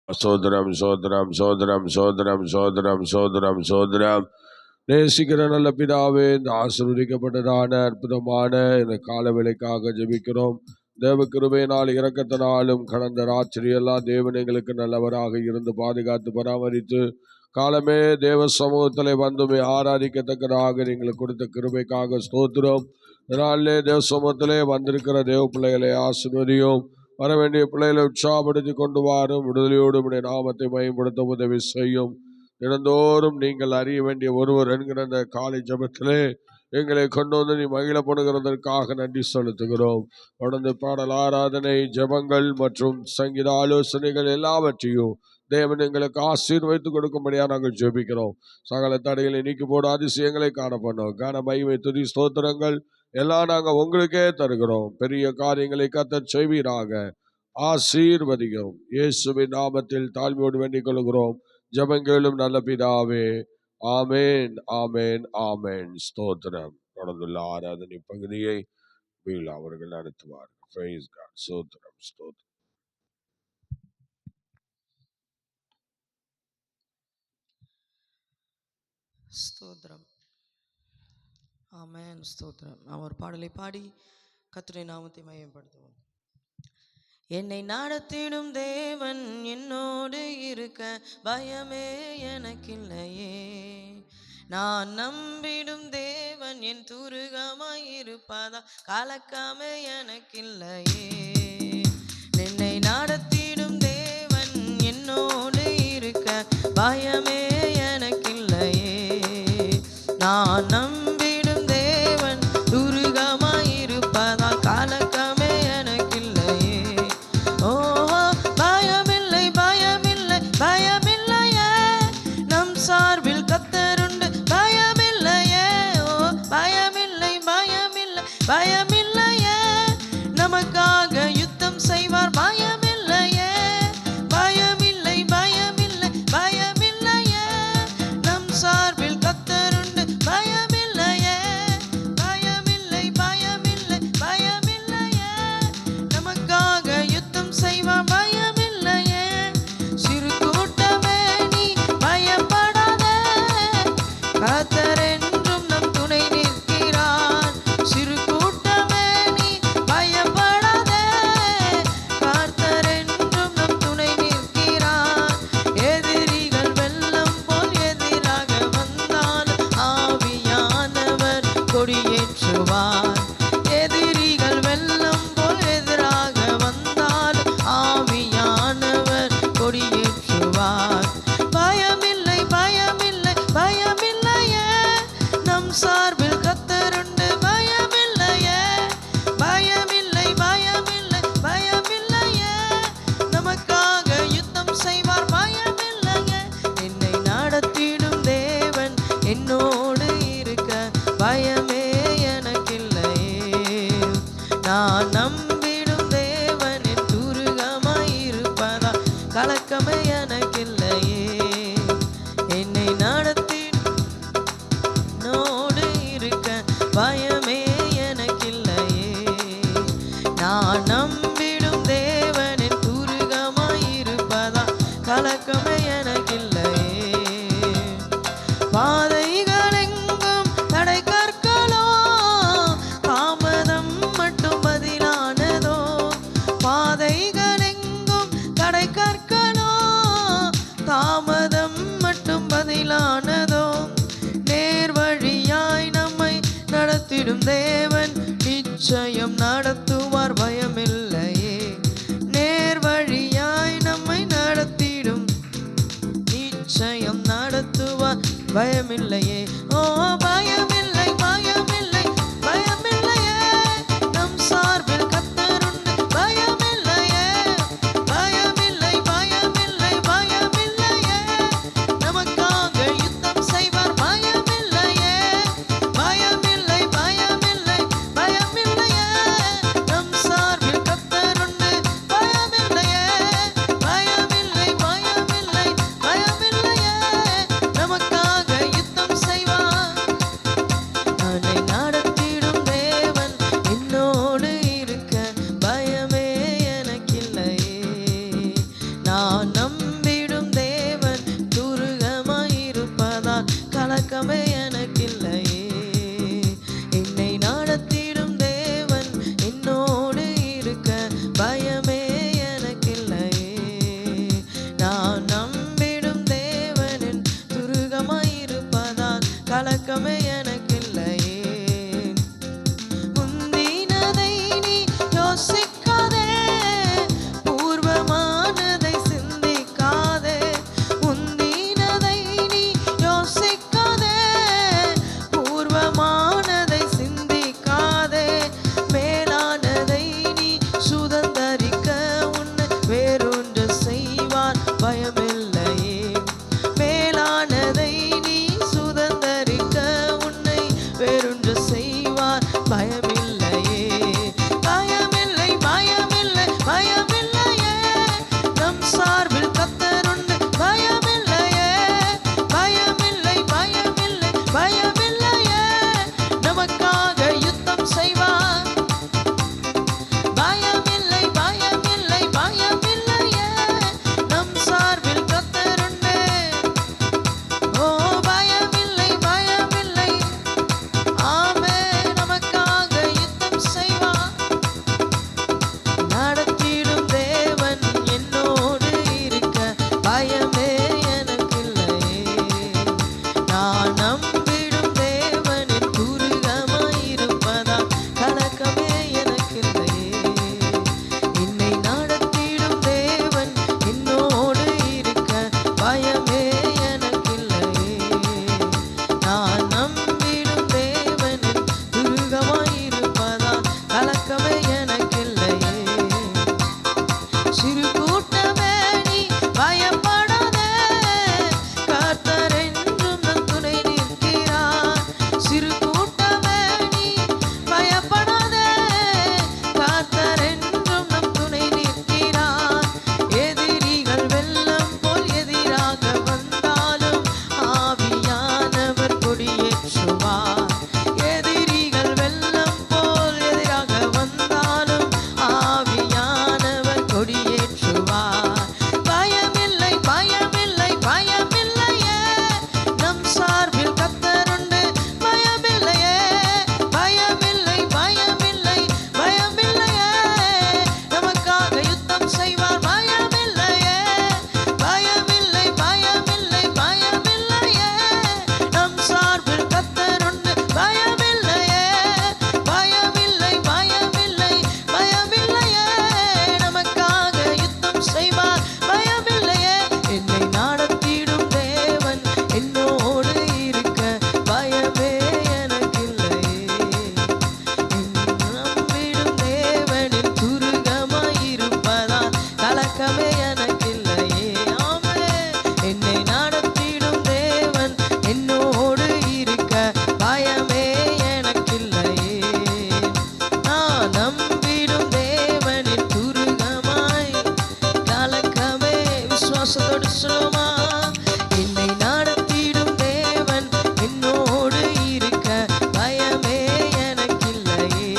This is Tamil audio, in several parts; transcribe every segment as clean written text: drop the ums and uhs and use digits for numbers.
சோதரம் சோதரம் சோதரம் சோதரம் சோதரம் சோதரம் சோதரம். நேசிக்கிற நல்ல பிதாவே, இந்த ஆசீர்வதிக்கப்பட்டதான அற்புதமான இந்த கால வேளைக்காக ஜெபிக்கிறோம். தேவ கிருபையினால் இரக்கத்தினாலும் கடந்த ராத்திரி எல்லாம் தேவன் எங்களுக்கு நல்லவராக இருந்து பாதுகாத்து பராமரித்து காலமே தேவ சமூகத்தில் வந்துமே ஆராதிக்கத்தக்கதாக நீங்கள் கொடுத்த கிருபைக்காக ஸ்தோத்திரம். இதனாலே தேவ சமூகத்திலே வந்திருக்கிற தேவ பிள்ளைகளை ஆசீர்வதியும். வர வேண்டிய பிள்ளைகளை உற்சாகப்படுத்தி கொண்டு வாரும். விடுதலையோடு உடைய நாமத்தை மயப்படுத்த உதவி செய்யும். தினந்தோறும் நீங்கள் அறிய வேண்டிய ஒருவர் என்கிற அந்த காலை ஜபத்திலே எங்களை கொண்டு வந்து நீ மகிழப்படுகிறதற்காக நன்றி செலுத்துகிறோம். தொடர்ந்து பாடல் ஆராதனை, ஜபங்கள் மற்றும் சங்கீத ஆலோசனைகள் எல்லாவற்றையும் தேவன் எங்களுக்கு ஆசீர்வதித்து கொடுக்கும்படியா நாங்கள் ஜெபிக்கிறோம். சகல தடைகளை நீக்கி போட அதிசயங்களை காண பண்ணோம். காண மகிமை துதி ஸ்தோத்திரங்கள் எல்லாம் நாங்கள் உங்களுக்கே தருகிறோம். பெரிய காரியங்களை கர்த்தர் செய்வீராக. ஆசீர்வதிக்கிறோம். இயேசுவின் நாமத்தில் தாழ்மையோடு வேண்டிக் கொள்கிறோம். ஜெபங்களும் நல்ல பிதாவே. ஆமேன், ஆமேன், ஆமேன். ஸ்தோத்திரம். தொடர்ந்துள்ள ஆராதனை பகுதியை வீல் அவர்கள் நடத்துவார்கள். Praise God. ஸ்தோத்திரம், ஸ்தோத்திரம். ஸ்தோத்திரம். ஆமென். ஸ்தோத்திரம். நாம் ஒரு பாடலை பாடி கர்த்தருடைய நாமத்தை மகிமைப்படுத்துவோம். என்னை நடத்திடும் தேவன் என்னோடு இருக்க பயமே எனக்கில்லையே. நான் நம்பிடும் தேவன் என் துருகமாய் இருப்பதா கலக்கமே எனக்கில்லையே. என்னை நடத்திடும் தேவன் என்னோடு இருக்க பயமே எனக்கில்லையே. நான் நம்பிடும் தேவன் துருகமாய் இருப்பதா கலக்கமே எனக்கில்லையே. ஓ பயமில்லை பயமில்லை பயமில்லையே, நம் சார்பில் கர்த்தருண்டு பயமில்லையே. ஓ பயமில்லை பயமில்லை பயமில்லையே, நமக்காக யுத்தம் செய்வார் பயமில்லையே. பயமில்லை பயமில்லை பயமில்லையே, நம் சார்பில் கர்த்தருண்டு பயமில்லையே. பயமில்லை பயமில்லை பயமில்லையே, நமக்காக யுத்தம் செய்வார் பயமில்லையே. சிறு கூட்டமே நீ பயப்படாதே, கர்த்தர் என்றும் நம் துணை நிற்கிறார். சிறு கூட்டமே நீ பயப்படாதே, கர்த்தர் என்றும் நம் துணை நிற்கிறார். எதிரிகள் வெள்ளம் போல் எதிராக வந்தால் ஆவியானவர் கொடியேற்றுவார். எதிரிகள் வெள்ளம் போல் எதிராக வந்தால் ஆவியானவர் கொடியேற்றுவார். பயமில்லை பயமில்லை பயமில்லையே, நம் சார்பில் கர்த்தருண்டு பயமில்லையே. பயமில்லை பயமில்லை பயமில்லையே, நமக்காக யுத்தம் செய்வார் பயமில்லையே. என்னை நடத்திடும் தேவன் என்னோடு இருக்க பயமே எனக்கில்லையே. நான் நம்பிடும் தேவன் என் துருகமாய் இருப்பதா கலக்கமே எனக்கில்லையே. என்னை நடத்தினோடு இருக்க பயமே எனக்கில்லையே. நான் நம்பிடும் தேவன் என் துருகமாய் இருப்பதா கலக்கமே எனக்கில்லையே. பாதைகள் எங்கும் தடை கற்களோ, தாமதம் மட்டும் பதிலானதோ. பாதைகள் எங்கும் தடை கற்களோ, தாமதம் மட்டும் பதிலானதோ. நேர் வழியாய் நம்மை நடத்திடும் தேவன் நிச்சயம் நடத்துவார் பயமில்லையே. நேர் வழியாய் நம்மை நடத்திடும் நிச்சயம் நடத்துவார் பயமில்லையே. ஓ பயமில்லை பயமில்லை பயமில்லையே, நம் சார்பில் கர்த்தருண்டு பயமில்லையே. பயமில்லை பயமில்லை பயமில்லையே, நமக்காக யுத்தம் செய்வார் பயமில்லையே. பயமில்லை பயமில்லை பயமில்லையே, நம் சார்பில் கர்த்தருண்டு பயமில்லையே. பயமில்லை பயமில்லை பயமில்லையே, நமக்காக யுத்தம் செய்வார் கலக்கமே எனக்கில்லையே. முந்தினதை நீ யோசிக்காதே, பூர்வமானதை சிந்திக்காதே. முந்தினதை நீ யோசிக்காதே, பூர்வமானதை சிந்திக்காதே. மேலானதை நீ சுதந்தரிக்க உன்னை வேறொன்று செய்வார் பயமில்லையே. மேலானதை நீ சுதந்தரிக்க உன்னை வேறொன்று செய்வார் பயமில்லையே. பயமில்லை பயமில்லை பயமில்லையே, நம் சார்பில் கர்த்தருண்டு பயமில்லையே. பயமில்லை பயமில்லை பயமில்லையே, நமக்காக யுத்தம் செய்வார். பயமில்லை பயமில்லை பயமில்லையே, நம் சார்பில் கர்த்தருண்டு. ஓ பயமில்லை பயமில்லை, ஆமென், நமக்காக யுத்தம் செய்வார். நடத்திடும் தேவன் என்னோடு இருக்க பயமே எனக்கில்லையே. நான் நம்பிடும் தேவனின் துருகமாயிருப்பதால் கலக்கமே எனக்கில்லையே. என்னை நடத்திடும் தேவன் என்னோடு இருக்க பயமே எனக்கில்லையே. நான் நம்பிடும் தேவனின் துருகமாயிருப்பதால் கலக்கமே எனக்கில்லையே. சிறு கூட்டமே நீ பயப்படாதே, கர்த்தர் என்றும் நம் துணை நிற்கிறார். சிறு கூட்டமே நீ பயப்படாதே, கர்த்தர் என்றும் நம் துணை நிற்கிறார். எதிரிகள் வெள்ளம் போல் எதிராக வந்தாலும் ஆவியானவர் கொடியேற்றுவார். எதிரிகள் வெள்ளம் போல் எதிராக வந்தாலும் ஆவியானவர் கொடியேற்றுவார். பயமில்லை பயமில்லை பயமில்லையே, நம் சார்பில் கர்த்தருண்டு பயமில்லையே. பயமில்லை பயமில்லை பயமில்லையே, நமக்காக யுத்தம் செய்வார் பயமில்லையே. பயமில்லை பயமில்லை பயமில்லையே, நம் சார்பில் கர்த்தருண்டு பயமில்லையே. பயமில்லை பயமில்லை பயமில்லையே, நமக்காக யுத்தம் செய்வார் பயமில்லையே. என்னை நடத்திடும் தேவன் என்னோடு இருக்க பயமே எனக்கில்லையே. நம்பிடும் தேவனின் துருகமாயிருப்பதால் கலக்கமே எனக்கில்லையே. ஆமென், என்னை நடத்திடும் தேவன் என்னோடு இருக்க பயமே எனக்கில்லையே. நான் நம்பிடும் தேவனின் துருகமாய் கலக்கமே. விசுவாசத்தோடு சொல்லுமா, என்னை நடத்திடும் தேவன் என்னோடு இருக்க பயமே எனக்கில்லையே.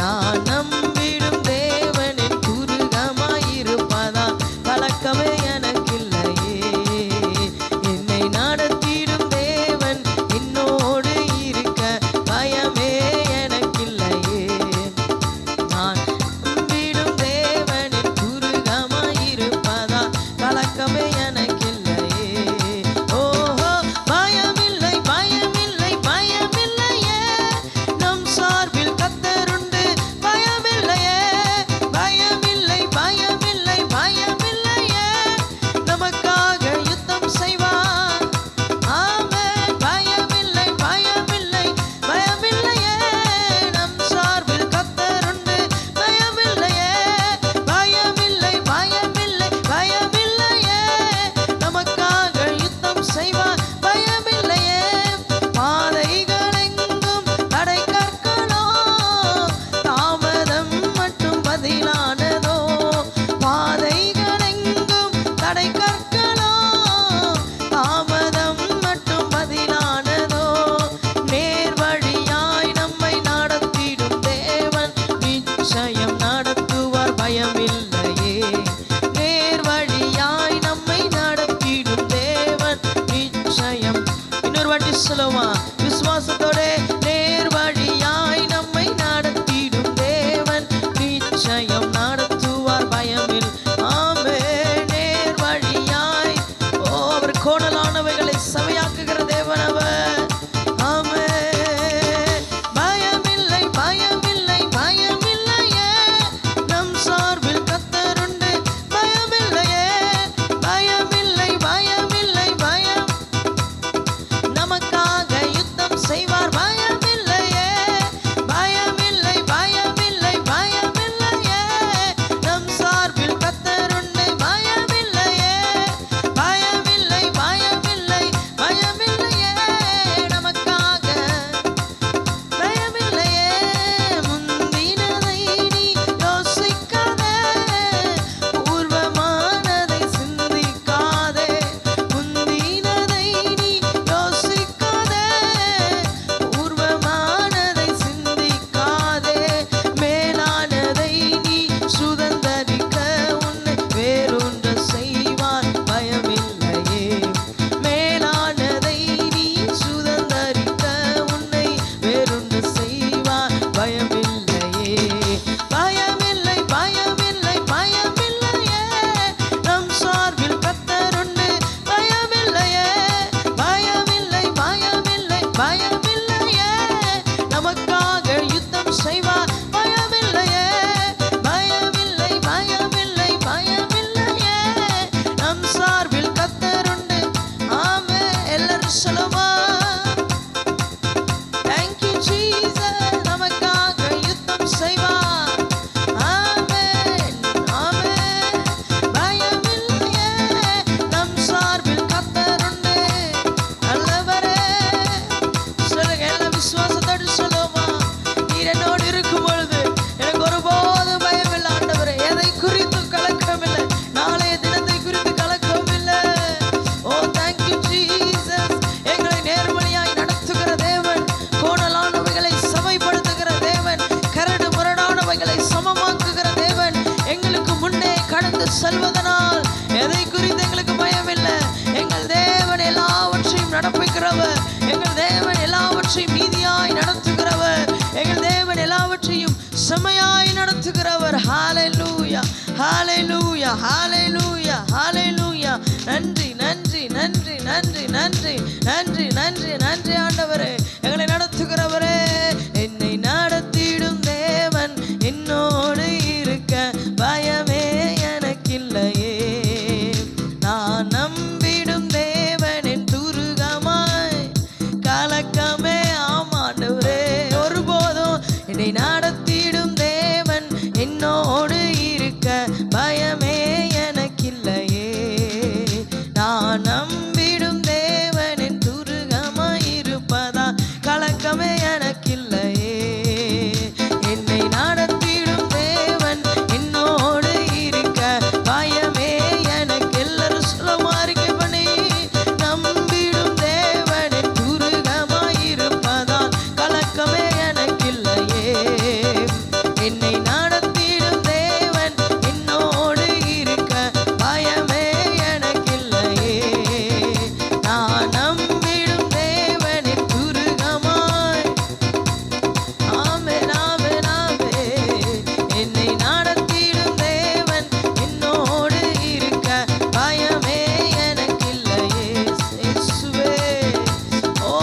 நான் நம்பிடும் தேவனின் துருகமாயிருப்பதால் கலக்கமே எனக்கில்லையே. என்னை நடத்திடும் தேவன் என்னோடு இருக்க பயமே எனக்கில்லையே. நான் நம்பிடும் தேவனின் துருகமாயிருப்பதால் கலக்கமே எனக்கில்லையே. ஓஹோ பயமில்லை பயமில்லை பயமில்லையே, நம் சார்பில் கர்த்தருண்டு பயமில்லையே. பயமில்லை பயமில்லை பயமில்லையே, நமக்காக யுத்தம் செய்வார். ஆமென், பயமில்லை பயமில்லை பயமில்லையே, நம் சார்பில் கர்த்தருண்டு பயமில்லையே. பயமில்லை பயமில்லை பயமில்லையே, நமக்காக யுத்தம் செய்வார் பயமில்லையே. பாதைகளெங்கும் தடை கற்களோ, தாமதம் மட்டும் பதிலானதோ. பாதைகளெங்கும் தடை கற்களோ, தாமதம் மட்டும் பதிலானதோ. நேர் வழியாய் நம்மை நடத்திடும் தேவன் நிச்சயம் நடத்துவார் பயமில்லையே. நேர் வழியாய் நம்மை நடத்திடும் தேவன் நிச்சயம். இன்னொரு வாட்டி சொல்லுமா, விசுவாசத்தோட நேர் வழியாய் நம்மை நடத்திடும் தேவன் நிச்சயம் நடத்துவார் பயமில். ஆமென், நேர் வழியாய். ஓ, அவர் கோணலானவைகளை செவையாக்குகிற தேவன் அவர். எல்லாவற்றையும் நீதியாய் நடத்துகிறவர். எங்கள் தேவன் எல்லாவற்றையும் செம்மையாய் நடத்துகிறவர். ஹalleluya, ஹalleluya, ஹalleluya, ஹalleluya. நன்றி நன்றி நன்றி நன்றி நன்றி நன்றி நன்றி நன்றி ஆண்டவரே, எங்களை நடத்துகிறவரே. என்னை நடத்திடும் தேவன் என்னோடு இருக்க பயமே எனக்கில்லையே. நான் நம்பிடும் தேவன் என் துருகமாய் கலக்கமே ஆமாண்டவரே. ஒருபோதும் என்னை நடத்திடும் தேவன் என்னோடு இருக்க பயமே எனக்கில்லையே. நான் நம்பிடும் தேவன் என் துருகமாய் இருப்பதா கலக்கமே எனக்கில்லையே. என்னை நடத்திடும் தேவன் என்னோடு இருக்க பயமே எனக்கு. எல்லாரும் சொல்ல அறிக்கை பண்ணி, நம்பிடும் தேவன் என் துருகமாய் இருப்பதால் கலக்கமே எனக்கில்லையே. என்னை நடத்திடும் தேவன் என்னோடு இருக்க பயமே எனக்கில்லையே. நான் நம்பிடும் தேவன் என் துருகமாய். ஆமென், ஆமென், ஆமென். என்னை நடத்திடும் தேவன் என்னோடு இருக்க பயமே எனக்கில்லையே. இயேசுவே, ஓ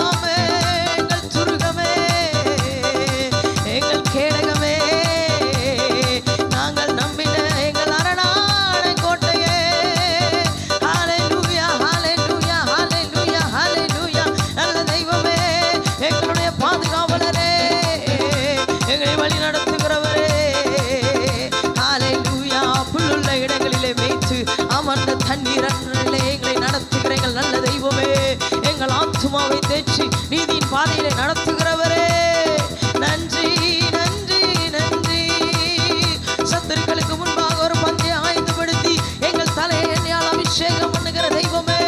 ஆமென். எங்கள் துருகமே, எங்கள் கேடகமே, நாங்கள் நம்பின எங்கள் அரணான கோட்டையே. ஹalleluya, ஹalleluya, ஹalleluya, ஹalleluya. நல்ல தெய்வமே, எங்களுடைய பாதுகாவலரே, எங்களை வழி நடத்துகிறவரே. ஹalleluya. புல்லுள்ள இடங்களிலே மேய்த்து அமர்ந்த தண்ணீர் அருகிலே எங்களை நடத்துகிற எங்கள் நல்ல தெய்வமே, எங்கள் ஆத்துமாவை தேற்றி நீதியின் பாதையிலே நடத்துகிறவரே. நன்றி நன்றி நன்றி. சத்துருக்களுக்கு முன்பாக ஒரு பந்தை ஆயத்தப்படுத்தி எங்கள் தலையை எண்ணெயால் அபிஷேகம் பண்ணுகிற தெய்வமே,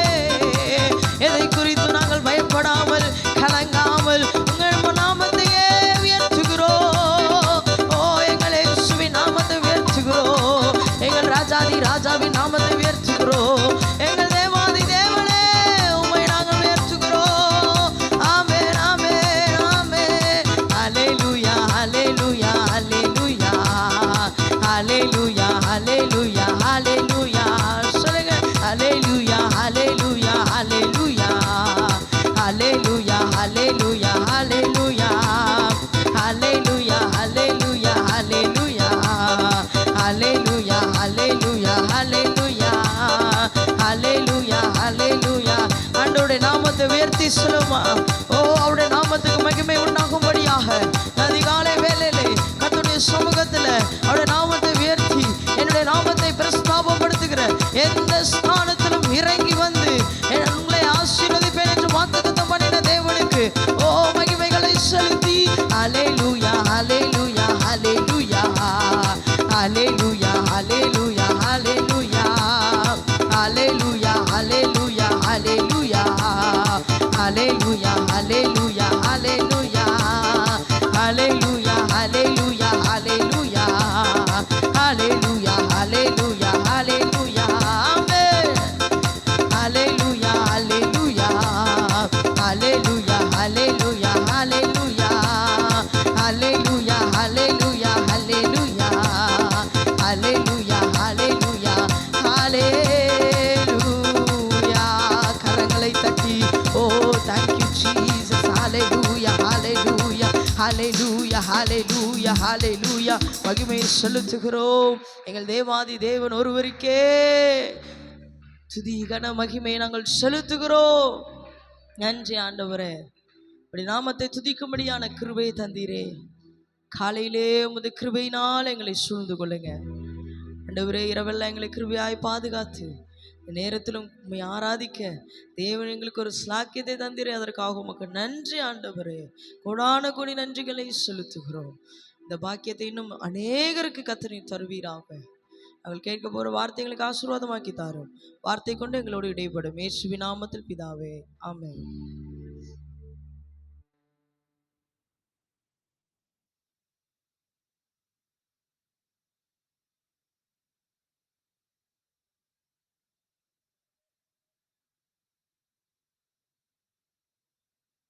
எதை குறித்து நாங்கள் பயப்படாமல் கலங்காமல் உங்கள் நாமத்தையே உயர்த்துகிறோம். ஓ எங்கள் இயேசுவின் நாமத்தை உயர்த்துகிறோம். எங்கள் ராஜாதி ராஜாவின் நாமத்தை உயர்த்துகிறோம். எங்கள் தேவாதி தேவனே, உம்மை நாங்கள் உயர்த்துகிறோம். ஆமென், ஆமென், ஆமென். ஹalleluya, ஹalleluya, ஹalleluya, ஹalleluya, ஹalleluya, ஹalleluya. சொல்லுங்க, ஹalleluya, ஹalleluya, ஹalleluya, ஹalleluya, ஹalleluya, ஹalleluya, ஹalleluya, ஹalleluya, ஹalleluya, ஹalleluya, ஹalleluya, ஹalleluya, ஹalleluya, ஹalleluya. ஆண்டவருடைய நாமத்தை உயர்த்தி சொல்லுமா. ஓ அவருடைய நாமத்துக்கு மகிமை உண்டாகும்படியாக அதிகாலை வேளையிலே கர்த்தருடைய சமூகத்தில் அவருடைய நாமத்தை உயர்த்தி என்னுடைய நாமத்தை பிரஸ்தாபப்படுத்துகிற எந்த ஸ்தானத்திலும் இறங்கி வந்து உங்களை ஆசீர்வதிப்பேன் என்று வாக்குத்தத்தம் பண்ணின தேவனுக்கு ஓ மகிமைகளை செலுத்தி ஹalleluya, ஹalleluya, ஹalleluya, ஹalleluya, ஹalleluya, ஹalleluya, ஹalleluya, ஹalleluya, ஹalleluya, ஹalleluya, ஹalleluya, ஹalleluya, ஹalleluya, ஹalleluya, ஹalleluya, ஹalleluya, ஹalleluya, ஹalleluya. ஆமென். ஹalleluya, ஹalleluya, ஹalleluya, ஹalleluya, ஹalleluya, ஹalleluya, ஹalleluya, ஹalleluya, ஹalleluya, ஹalleluya, ஹalleluya. கரங்களை தட்டி ஓ thank you Jesus. ஹalleluya, ஹalleluya, ஹalleluya, ஹalleluya, ஹalleluya. மகிமை செலுத்துகிறோம் எங்கள் தேவாதி தேவன் ஒருவருக்கே துதி கன மகிமை நாங்கள் செலுத்துகிறோம். நன்றி ஆண்டவரே, அப்படி நாமத்தை துதிக்கும்படியான கிருபை தந்தீரே. காலையிலே உமது கிருபையினால் எங்களை சூழ்ந்து கொள்ளுங்க ஆண்டவரே. இரவெல்லாம் எங்களை கிருபையாய் பாதுகாத்து இந்த நேரத்திலும் உம்மை ஆராதிக்க தேவன் எங்களுக்கு ஒரு ஸ்லாக்கியத்தை தந்தீரே. அதற்காக உமக்கு நன்றி ஆண்டவரே. கோடான கோடி நன்றிகளை செலுத்துகிறோம். இந்த பாக்கியத்தை இன்னும் அநேகருக்கு கர்த்தர் தருவீராக. அவள் கேட்க போகிற வார்த்தைகளுக்கு ஆசீர்வாதமாக்கி தாரும். வார்த்தை கொண்டு எங்களோடு இடைப்படும். இயேசுவின் நாமத்தில் பிதாவே, ஆமென்.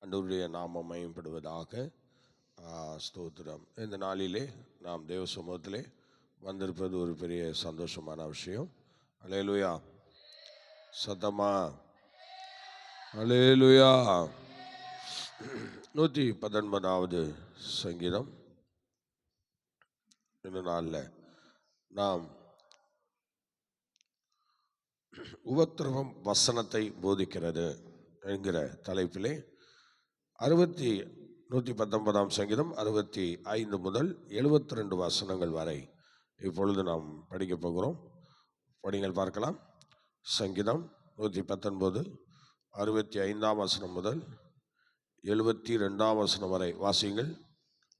ஆண்டவருடைய நாமம் மகிமைப்படுவதாக. ஸ்தோத்திரம். இந்த நாளிலே நாம் தேவ சமூகத்திலே வந்திருப்பது ஒரு பெரிய சந்தோஷமான விஷயம். அல்லேலூயா. சத்தமா அல்லேலூயா. 119வது சங்கீதம். இந்த நாளில் நாம் உபத்திரவம் வசனத்தை போதிக்கிறது என்கிற தலைப்பிலே 119ஆம் சங்கீதம் 65 முதல் 72 வசனங்கள் வரை இப்பொழுது நாம் படிக்க போகிறோம். படிங்கள் பார்க்கலாம். சங்கீதம் 119 65ஆம் வசனம் முதல் 72ஆம் வசனம் வரை வாசியுங்கள்.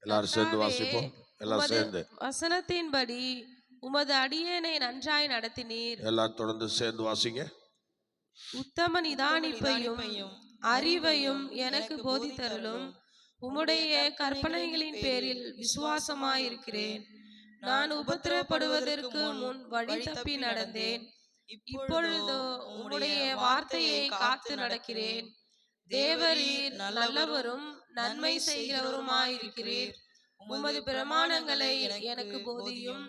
எல்லாரும் சேர்ந்து வாசிப்போம். எல்லாரும் சேர்ந்து. வசனத்தின்படி உமது அடியேனை நன்றாய் நடத்தினீர். எல்லாரும் தொடர்ந்து சேர்ந்து வாசிங்க. உத்தம நிதானிப்பையும் அறிவையும் எனக்கு போதித்தருளும். உம்முடைய கற்பனைகளின் பேரில் விசுவாசமாயிருக்கிறேன். நான் உபத்திரப்படுவதற்கு முன் வழி தப்பி நடந்தேன். இப்பொழுதோ உம்முடைய வார்த்தையை காத்து நடக்கிறேன். தேவரீர் நல்லவரும் நன்மை செய்கிறவருமாயிருக்கிறீர். உமது பிரமாணங்களை எனக்கு போதியும்.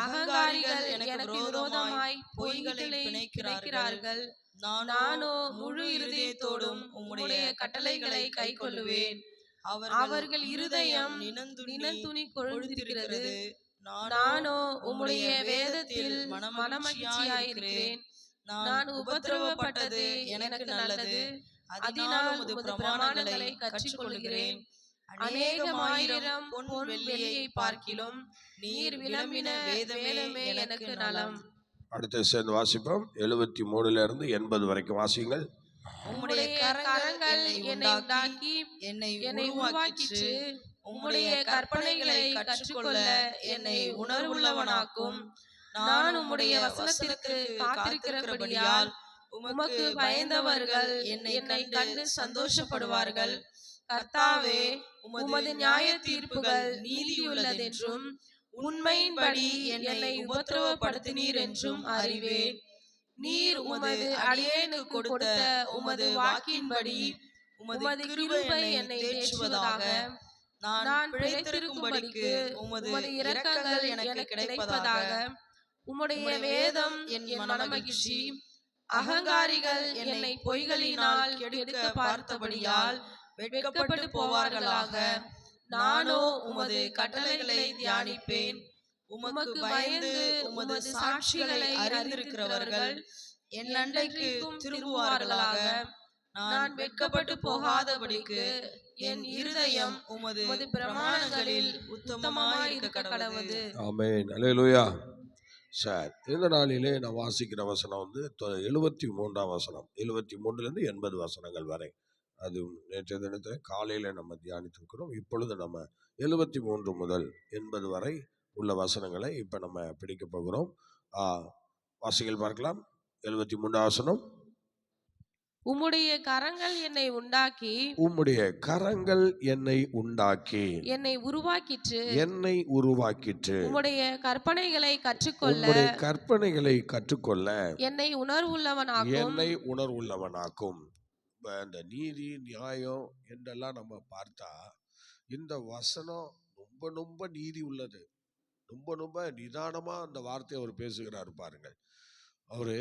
அகங்காரிகள் எனக்கு விரோதமாய் பொய்களை பிணைக்கிறார்கள். நானோ முழு இருதயத்தோடும் உம்முடைய கட்டளைகளை கைக்கொள்ளுவேன். அவர்கள் இருதயம் நினத்துணி கொழுந்திருக்கிறது. நானோ உம்முடைய வேதத்தில் மனமகிழ்ச்சியாயிருக்கிறேன். நான் உபத்திரவப்பட்டது எனக்கு நல்லது. அதனால் உமது பிரமாணங்களை கற்றுக்கொள்கிறேன். அநேகமாயிரம் பொன் வெள்ளியை பார்க்கிலும் நீர் விளம்பின வேதமே எனக்கு நலம். அடுத்து சேர்ந்து வாசிப்போம். 73 80 வரைக்கும் வாசியுங்கள். உம்முடைய கரங்கள் என்னை உண்டாக்கி என்னை உருவாக்கிற்று. உம்முடைய கற்பனைகளை கற்றுக்கொள்ள என்னை உணர்வுள்ளவனாக்கும். நான் உம்முடைய வசனத்திற்கு காத்திருக்கிறபடியால் உமக்கு பயந்தவர்கள் என்னை கண்டு சந்தோஷப்படுவார்கள். கர்த்தாவே, உமது நியாய தீர்ப்புகள் நீதியுள்ளதென்றும் உண்மையின்படி என்னை உபத்திரவப்படுத்தினீர் என்றும் அறிவேன். நீர் உமது அடியேனுக்கு கொடுத்த உமது வாக்கின்படி உமது கிருபை என்னை தேற்றுவதாக. நான் பிழைத்திருக்கும்படிக்கு உமது இரக்கங்கள் எனக்கு கிடைப்பதாக. உம்முடைய வேதம் என் மனமகிழ்ச்சி. அகங்காரிகள் என்னை பொய்களினால் கெடுக்க பார்த்தபடியால் வெட்கப்பட்டு போவார்களாக. நானோ உமது கட்டளைகளை தியானிப்பேன். உமக்கு பயந்து உமது சாட்சிகளை அறிந்திருக்கிறவர்கள் என் அண்டைக்கு திரும்புவார்களாக. நான் வெட்கப்பட்டு போகாதபடிக்கு என் இருதயம் உமது பிரமாணங்களில் உத்தமமாயிருக்க கடவது. ஆமென். அல்லேலூயா. சார், இந்த நாளிலே நான் வாசிக்கிற வசனம் 73ஆம் வசனம். 73லேருந்து 80 வசனங்கள் வரை. அது நேற்றைய தினத்தில் காலையில் நம்ம தியானித்திருக்கிறோம். இப்பொழுது நம்ம 73 முதல் 80 வரை உள்ள வசனங்களை இப்போ நம்ம பிடிக்க போகிறோம். வாசிகள் பார்க்கலாம். 73ஆம் வசனம். உம்முடைய கரங்கள் என்னை உண்டாக்கி உம்முடைய கரங்கள் என்னை உண்டாக்கி என்னை உருவாக்கிற்று. என்னை உருவாக்கிற்று. உம்முடைய கற்பனைகளை கற்றுக்கொள்ள உம்முடைய கற்பனைகளை கற்றுக்கொள்ள என்னை உணர்வுள்ளவனாக்கும். என்னை உணர்வுள்ளவனாக்கும். இந்த நீதி நியாயம் என்றெல்லாம் நம்ம பார்த்தா இந்த வசனம் ரொம்ப ரொம்ப நீதி உள்ளது. ரொம்ப ரொம்ப நிதானமா அந்த வார்த்தையை அவர் பேசுகிறார் பாருங்கள். அவரு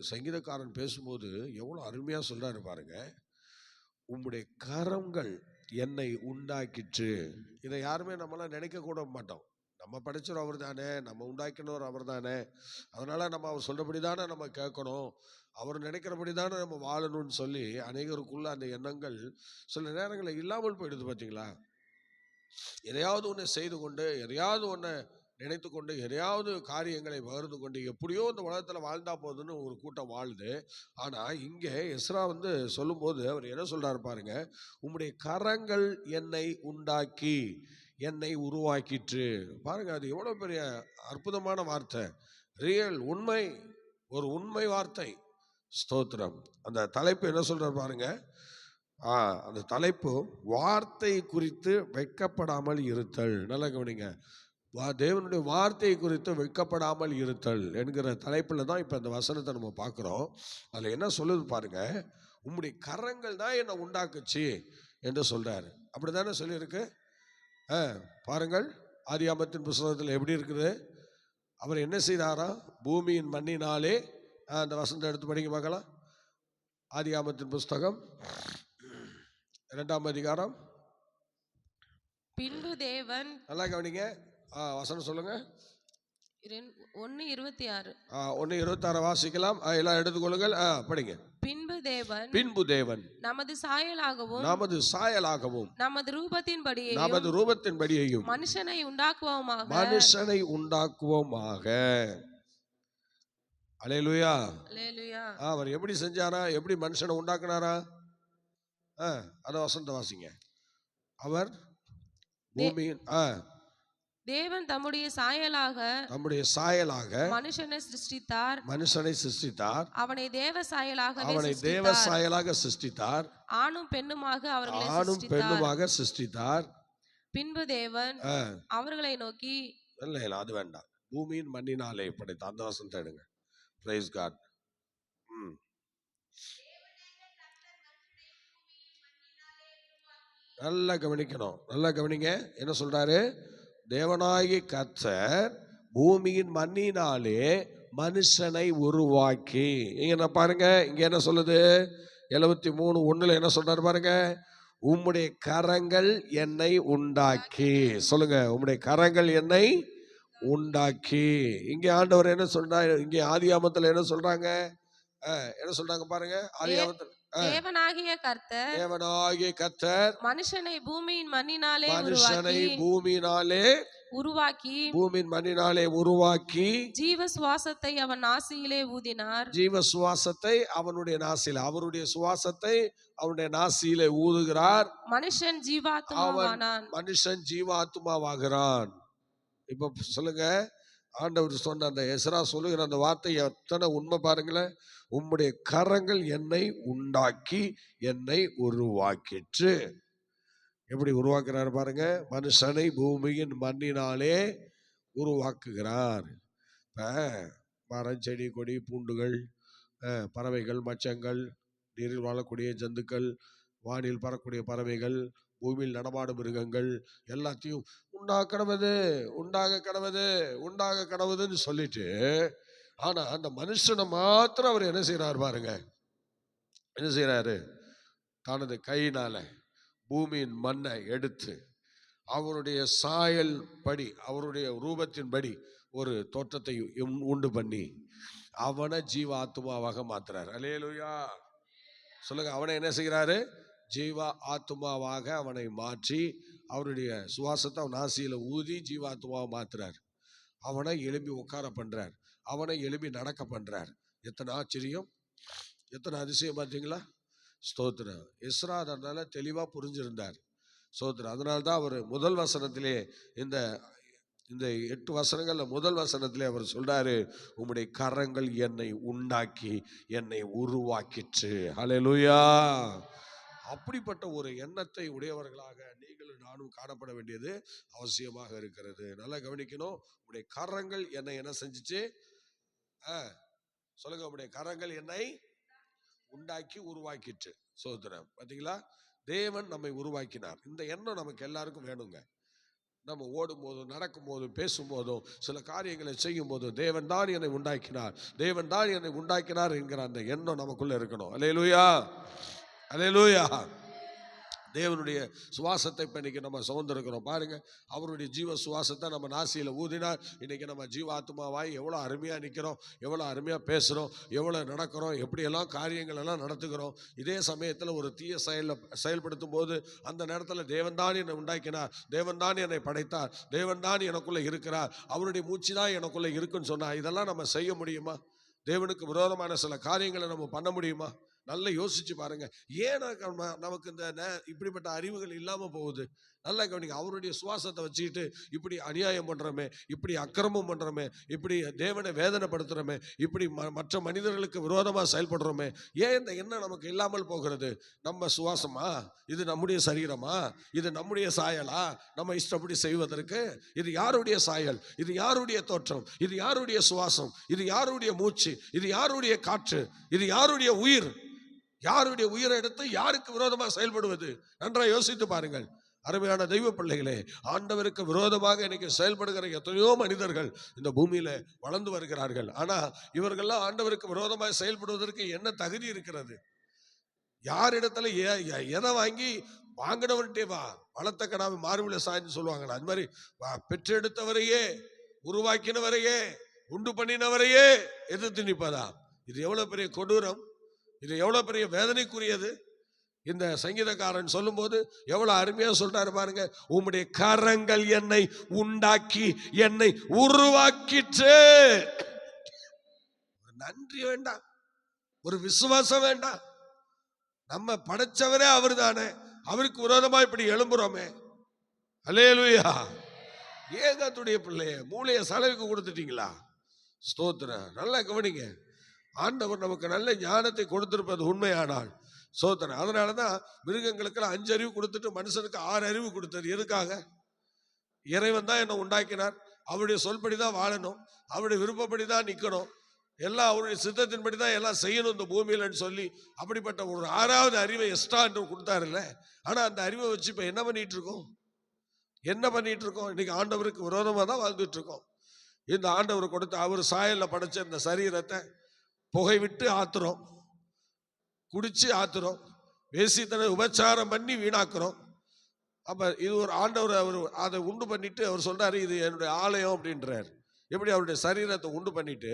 சங்கீதக்காரன் பேசும்போது எவ்வளவு அருமையா சொல்றாரு பாருங்க. உம்முடைய கரங்கள் என்னை உண்டாக்கிற்று. இதை யாருமே நம்மளாம் நினைக்க கூட மாட்டோம். நம்ம படிச்சோம் அவர் தானே, நம்ம உண்டாக்கினவர் அவர் தானே, அதனால நம்ம அவர் சொல்றபடி தானே நம்ம கேட்கணும், அவர் நினைக்கிறபடி தானே நம்ம வாழணும்னு சொல்லி அநேகருக்குள்ள அந்த எண்ணங்கள் சில நேரங்களில் இல்லாமல் போயிடுது. பார்த்தீங்களா? எதையாவது ஒன்று செய்து கொண்டு, எதையாவது ஒன்று நினைத்து கொண்டு, எதையாவது காரியங்களை பகிர்ந்து கொண்டு எப்படியோ இந்த உலகத்தில் வாழ்ந்தா போதுன்னு ஒரு கூட்டம் வாழுது. ஆனால் இங்கே எஸ்ரா சொல்லும்போது அவர் என்ன சொல்றாரு பாருங்க. உம்முடைய கரங்கள் என்னை உண்டாக்கி என்னை உருவாக்கிற்று. பாருங்க, அது எவ்வளோ பெரிய அற்புதமான வார்த்தை. ரியல், உண்மை, ஒரு உண்மை வார்த்தை. ஸ்தோத்திரம். அந்த தலைப்பு என்ன சொல்றாரு பாருங்க. அந்த தலைப்பு வார்த்தை குறித்து வெட்கப்படாமல் இருத்தல். நல்லா கவனிங்க. தேவனுடைய வார்த்தை குறித்து வெட்கப்படாமல் இருத்தல் என்கிற தலைப்பில் தான் இப்போ இந்த வசனத்தை நம்ம பார்க்குறோம். அதில் என்ன சொல்லுது பாருங்க. உம்முடைய கரங்கள் தான் என்னை உண்டாக்குச்சு, என்று சொல்றாரு. அப்படித்தானே சொல்லியிருக்கு. பாருங்கள், ஆதியாகமத்தின் புஸ்தகத்தில் எப்படி இருக்குது. அவர் என்ன செய்தாரா? பூமியின் மண்ணினாலே, அந்த வசனத்தை எடுத்து படிக்க பார்க்கலாம். ஆதியாகமத்தின் புஸ்தகம் 2ஆம் அதிகாரம். பின்பு தேவன், நல்லா கவனிங்க, வசனம் சொல்லுங்க. 1:26. 1:26 வாசிக்கலாம். எல்லாம் எடுத்துக்கொள்ளுங்கள், படிங்க. பின்பு தேவன் நமது சாயலாகவும் நமது ரூபத்தின்படியையும் மனுஷனை உண்டாக்குவோமாக. அல்லேலூயா. அவர் எப்படி செஞ்சாரா? எப்படி மனுஷனை உண்டாக்குனாரா? அத வசனத்தை வாசிங்க. அவர் பூமியின் தேவன் தம்முடைய சாயலாக மனுஷனை சிருஷ்டித்தார். அவனை தேவ சாயலாக சிருஷ்டித்தார். ஆணும் பெண்ணுமாக அவர்களை சிருஷ்டித்தார். பின்பு தேவன் அவர்களை நோக்கி, இல்ல அது வேண்டாம், பூமியின் மண்ணினாலே படைத்த அந்த வசனத்தை எடுங்க. Praise God. நல்லா கவனிக்கணும், நல்லா கவனிங்க. என்ன சொல்றாரு? தேவனாகிய கர்த்தர் பூமியின் மண்ணினாலே மனுஷனை உருவாக்கி. இங்க பாருங்க, இங்க என்ன சொல்லுது? 73:1 என்ன சொல்றாரு பாருங்க. உம்முடைய கரங்கள் என்னை உண்டாக்கி. சொல்லுங்க, உம்முடைய கரங்கள் என்னை உண்டாக்கி. இங்க ஆண்டவர் என்ன சொல்றாரு? இங்க ஆதியாகமத்துல என்ன சொல்றாங்க? என்ன சொல்றாங்க பாருங்க. ஆதியாகமத்துல தேவனாகிய கர்த்தர் மனுஷனை பூமியின் மண்ணினாலே உருவாக்கி ஜீவ சுவாசத்தை அவன் நாசியிலே ஊதினார். ஜீவசுவாசத்தை அவனுடைய நாசியில, அவருடைய சுவாசத்தை அவனுடைய நாசியிலே ஊதுகிறார். மனுஷன் ஜீவாத்மாவாகிறான். இப்ப சொல்லுங்க, ஆண்டவர் சொன்ன அந்த எஸ்ரா சொல்லுகிற அந்த வார்த்தை எத்தனை உண்மை பாருங்களேன். உம்முடைய கரங்கள் என்னை உண்டாக்கி என்னை உருவாக்கிற்று. எப்படி உருவாக்குறாரு பாருங்க. மனுஷனை பூமியின் மண்ணினாலே உருவாக்குகிறார். மரம், செடி, கொடி, பூண்டுகள், பறவைகள், மச்சங்கள், நீரில் வாழக்கூடிய ஜந்துக்கள், வானில் பறக்கூடிய பறவைகள், பூமியில் நடமாடும் மிருகங்கள் எல்லாத்தையும் உண்டாக கடவுதுன்னு சொல்லிட்டு, ஆனா அந்த மனுஷனை மாத்திரம் அவர் என்ன செய்யறாரு பாருங்க. என்ன செய்யறாரு? தனது கையினால பூமியின் மண்ணை எடுத்து அவருடைய சாயல் படி, அவருடைய ரூபத்தின்படி ஒரு தோற்றத்தை உண்டு பண்ணி அவனை ஜீவாத்மாவாக மாத்துறாரு. அல்லேலூயா. சொல்லுங்க, அவனை என்ன செய்கிறாரு? ஜீவா ஆத்மாவாக அவனை மாற்றி அவருடைய சுவாசத்தை அவன் நாசியில ஊதி ஜீவாத்மாவை மாத்துறார். அவனை எழுப்பி உட்கார பண்றார். அவனை எழுப்பி நடக்க பண்றார். எத்தனை ஆச்சரியம், எத்தனை அதிசயம் பார்த்தீங்களா? ஸ்தோத்திரம். எஸ்ரா அதனால தெளிவா புரிஞ்சிருந்தார். ஸ்தோத்திரம். அதனால்தான் அவர் முதல் வசனத்திலே, இந்த 8 வசனங்கள்ல முதல் வசனத்திலே அவர் சொல்றாரு, உம்முடைய கரங்கள் என்னை உண்டாக்கி என்னை உருவாக்கிற்று. ஹல்லேலூயா. அப்படிப்பட்ட ஒரு எண்ணத்தை உடையவர்களாக நீங்களும் நானும் காணப்பட வேண்டியது அவசியமாக இருக்கிறது. நல்லா கவனிக்கணும். உடைய கரங்கள் என்னை என்ன செஞ்சிச்சு? சொல்லுங்க, உடைய கரங்கள் என்னை உண்டாக்கி உருவாக்கிற்று. சோதரம். பாத்தீங்களா? தேவன் நம்மை உருவாக்கினார். இந்த எண்ணம் நமக்கு எல்லாருக்கும் வேணுங்க. நம்ம ஓடும் போதும், நடக்கும் போதும், பேசும் போதும், சில காரியங்களை செய்யும் போதும் தேவன் தான் என்னை உண்டாக்கினார் என்கிற அந்த எண்ணம் நமக்குள்ள இருக்கணும். அல்லேலூயா, அல்லேலூயா. தேவனுடைய சுவாசத்தை இப்போ இன்னைக்கு நம்ம சுமந்திருக்கிறோம் பாருங்க. அவருடைய ஜீவ சுவாசத்தை நம்ம நாசியில் ஊதினார். இன்னைக்கு நம்ம ஜீவாத்மாவாய் எவ்வளோ அருமையாக நிற்கிறோம், எவ்வளோ அருமையாக பேசுகிறோம், எவ்வளோ நடக்கிறோம், எப்படியெல்லாம் காரியங்கள் எல்லாம் நடத்துகிறோம். இதே சமயத்தில் ஒரு தீய செயல்படுத்தும் போது அந்த நேரத்தில் தேவன் தான் என்னை உண்டாக்கினார், தேவன் தான் என்னை படைத்தார், தேவன் தான் எனக்குள்ளே இருக்கிறார், அவருடைய மூச்சு தான் எனக்குள்ளே இருக்குன்னு சொன்னார். இதெல்லாம் நம்ம செய்ய முடியுமா? தேவனுக்கு விரோதமான சில காரியங்களை நம்ம பண்ண முடியுமா? நல்லா யோசிச்சு பாருங்க. ஏன் நமக்கு இந்த இப்படிப்பட்ட அறிவுகள் இல்லாம போகுது? நல்லா கவனிங்க. அவருடைய சுவாசத்தை வச்சுக்கிட்டு இப்படி அநியாயம் பண்றோமே, இப்படி அக்கிரமம் பண்றோமே, இப்படி தேவனை வேதனைப்படுத்துறோமே, இப்படி மற்ற மனிதர்களுக்கு விரோதமா செயல்படுறோமே, ஏன் இந்த எண்ணம் நமக்கு இல்லாமல் போகிறது? நம்ம சுவாசமா? இது நம்முடைய சரீரமா? இது நம்முடைய சாயலா? நம்ம இஷ்டப்படி செய்வதற்கு? இது யாருடைய சாயல்? இது யாருடைய தோற்றம்? இது யாருடைய சுவாசம்? இது யாருடைய மூச்சு? இது யாருடைய காற்று? இது யாருடைய உயிர்? யாருடைய உயிரை எடுத்து யாருக்கு விரோதமாக செயல்படுவது? நன்றாக யோசித்து பாருங்கள். அருமையான தெய்வ பிள்ளைகளே, ஆண்டவருக்கு விரோதமாக இன்னைக்கு செயல்படுகிற எத்தனையோ மனிதர்கள் இந்த பூமியில வளர்ந்து வருகிறார்கள். ஆனா இவர்கள்லாம் ஆண்டவருக்கு விரோதமாக செயல்படுவதற்கு என்ன தகுதி இருக்கிறது? யாரிடத்துல எதை வாங்கி வாங்கினவர்கிட்டே வா வளர்த்த கடாவை மார்பில சாய்ந்து சொல்லுவாங்களா, அது மாதிரி பெற்றெடுத்தவரையே உருவாக்கினவரையே உண்டு பண்ணினவரையே எதிர்த்து நிற்பதா? இது எவ்வளவு பெரிய கொடூரம், இது எவ்வளவு பெரிய வேதனைக்குரியது. இந்த சங்கீதக்காரன் சொல்லும் போது எவ்வளவு அருமையா சொல்றாரு பாருங்க. உம்முடைய கரங்கள் என்னை உண்டாக்கி என்னை உருவாக்கிற்று. ஒரு நன்றி வேண்டாம், ஒரு விசுவாசம் வேண்டாம். நம்ம படைச்சவரே அவர் தானே, அவருக்கு விரோதமா இப்படி எழும்புறோமே. அல்லேலூயா. ஏகத்துடைய பிள்ளைய மூளைய செலவுக்கு கொடுத்துட்டீங்களா? ஸ்தோத்திரம். நல்லா கவனிங்க. ஆண்டவர் நமக்கு நல்ல ஞானத்தை கொடுத்திருப்பது உண்மையானால் ஸ்தோத்திரம். அதனாலதான் மிருகங்களுக்கெல்லாம் 5 அறிவு கொடுத்துட்டு மனுஷனுக்கு 6 அறிவு கொடுத்தது. எதுக்காக? இறைவன் தான் என்ன உண்டாக்கினார், அவருடைய சொல்படி தான் வாழணும், அவருடைய விருப்பப்படி தான் நிக்கணும், எல்லாம் அவருடைய சித்தத்தின்படி தான் எல்லாம் செய்யணும் இந்த பூமியிலன்னு சொல்லி அப்படிப்பட்ட ஒரு 6வது அறிவை எக்ஸ்ட்ரா என்று கொடுத்தாருல்ல. ஆனா அந்த அறிவை வச்சு இப்ப என்ன பண்ணிட்டு இருக்கோம்? இன்னைக்கு ஆண்டவருக்கு விரோதமா தான் வாழ்ந்துட்டு இருக்கோம். இந்த ஆண்டவர் கொடுத்த அவர் சாயல்ல படைச்ச இந்த சரீரத்தை புகை விட்டு ஆத்துறோம், குடிச்சு ஆத்துறோம், வேசித்தனை உபச்சாரம் பண்ணி வீணாக்குறோம். அப்ப இது ஒரு ஆண்டவர் அவர் அதை உண்டு பண்ணிட்டு அவர் சொல்றாரு, இது என்னுடைய ஆலயம் அப்படின்றார். எப்படி? அவருடைய சரீரத்தை உண்டு பண்ணிட்டு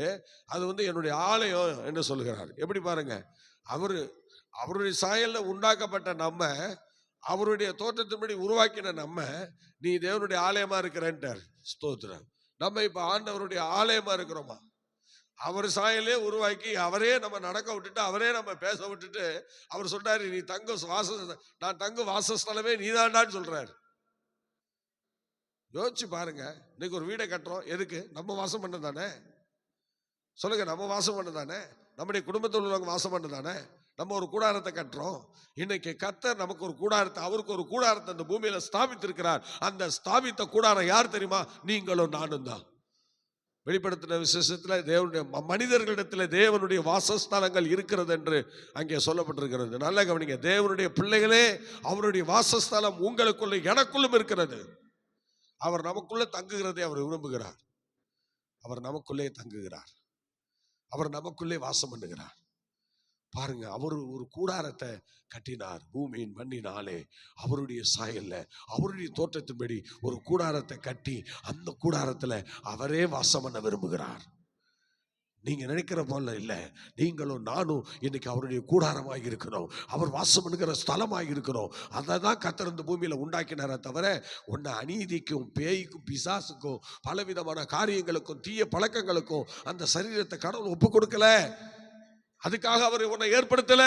அது என்னுடைய ஆலயம் என்று சொல்லுகிறார். எப்படி பாருங்க, அவருடைய சாயல்ல உண்டாக்கப்பட்ட நம்ம, அவருடைய தோற்றத்தின்படி உருவாக்கின நம்ம, நீ தேவனுடைய ஆலயமா இருக்கிறேன்ட்டார். ஸ்தோத்திரம். நம்ம இப்ப ஆண்டவருடைய ஆலயமா இருக்கிறோமா? அவர் சாயலே உருவாக்கி அவரே நம்ம நடக்க விட்டுட்டு அவரே நம்ம பேச விட்டுட்டு அவர் சொல்றாரு, நீ நான் தங்க வாசஸ்தலமே நீதாண்டான்னு சொல்றாரு. யோசிச்சு பாருங்க. இன்னைக்கு ஒரு வீடை கட்டுறோம், எதுக்கு? நம்ம வாசம் பண்ண தானே? சொல்லுங்க, நம்ம வாசம் பண்ண தானே? நம்முடைய குடும்பத்தில் உள்ளவங்க வாசம் பண்ண தானே? நம்ம ஒரு கூடாரத்தை கட்டுறோம். இன்னைக்கு கர்த்தர் நமக்கு ஒரு கூடாரத்தை, அவருக்கு ஒரு கூடாரத்தை அந்த பூமியில ஸ்தாபித்திருக்கிறார். அந்த ஸ்தாபித்த கூடாரம் யார் தெரியுமா? நீங்களும் நானும் தான். வெளிப்படுத்தின விசேஷத்துல தேவனுடைய மனிதர்களிடத்துல தேவனுடைய வாசஸ்தலங்கள் இருக்கிறது என்று அங்கே சொல்லப்பட்டிருக்கிறது. நல்ல கவனிங்க. தேவனுடைய பிள்ளைகளே, அவருடைய வாசஸ்தலம் உங்களுக்குள்ள எனக்குள்ளும் இருக்கிறது. அவர் நமக்குள்ள தங்குகிறதை அவர் விரும்புகிறார். அவர் நமக்குள்ளே தங்குகிறார், அவர் நமக்குள்ளே வாசம் பண்ணுகிறார். பாருங்க, அவர் ஒரு கூடாரத்தை கட்டினார் பூமியின் மண்ணினாலே. அவருடைய சாயல்ல அவருடைய தோற்றத்தின்படி ஒரு கூடாரத்தை கட்டி அந்த கூடாரத்துல அவரே வாசம் பண்ண விரும்புகிறார். நீங்க நினைக்கிற போல இல்ல. நீங்களும் நானும் இன்னைக்கு அவருடைய கூடாரமாக இருக்கிறோம், அவர் வாசம் பண்ணுகிற ஸ்தலமாக இருக்கிறோம். அதை தான் கர்த்தர் இந்த பூமியில உண்டாக்கினாரே தவிர உன்னை அநீதிக்கும் பேய்க்கும் பிசாசுக்கும் பலவிதமான காரியங்களுக்கும் தீய பழக்கங்களுக்கும் அந்த சரீரத்தை கடவுள் ஒப்பு கொடுக்கல. அதுக்காக அவர் உன்னை ஏற்படுத்தல.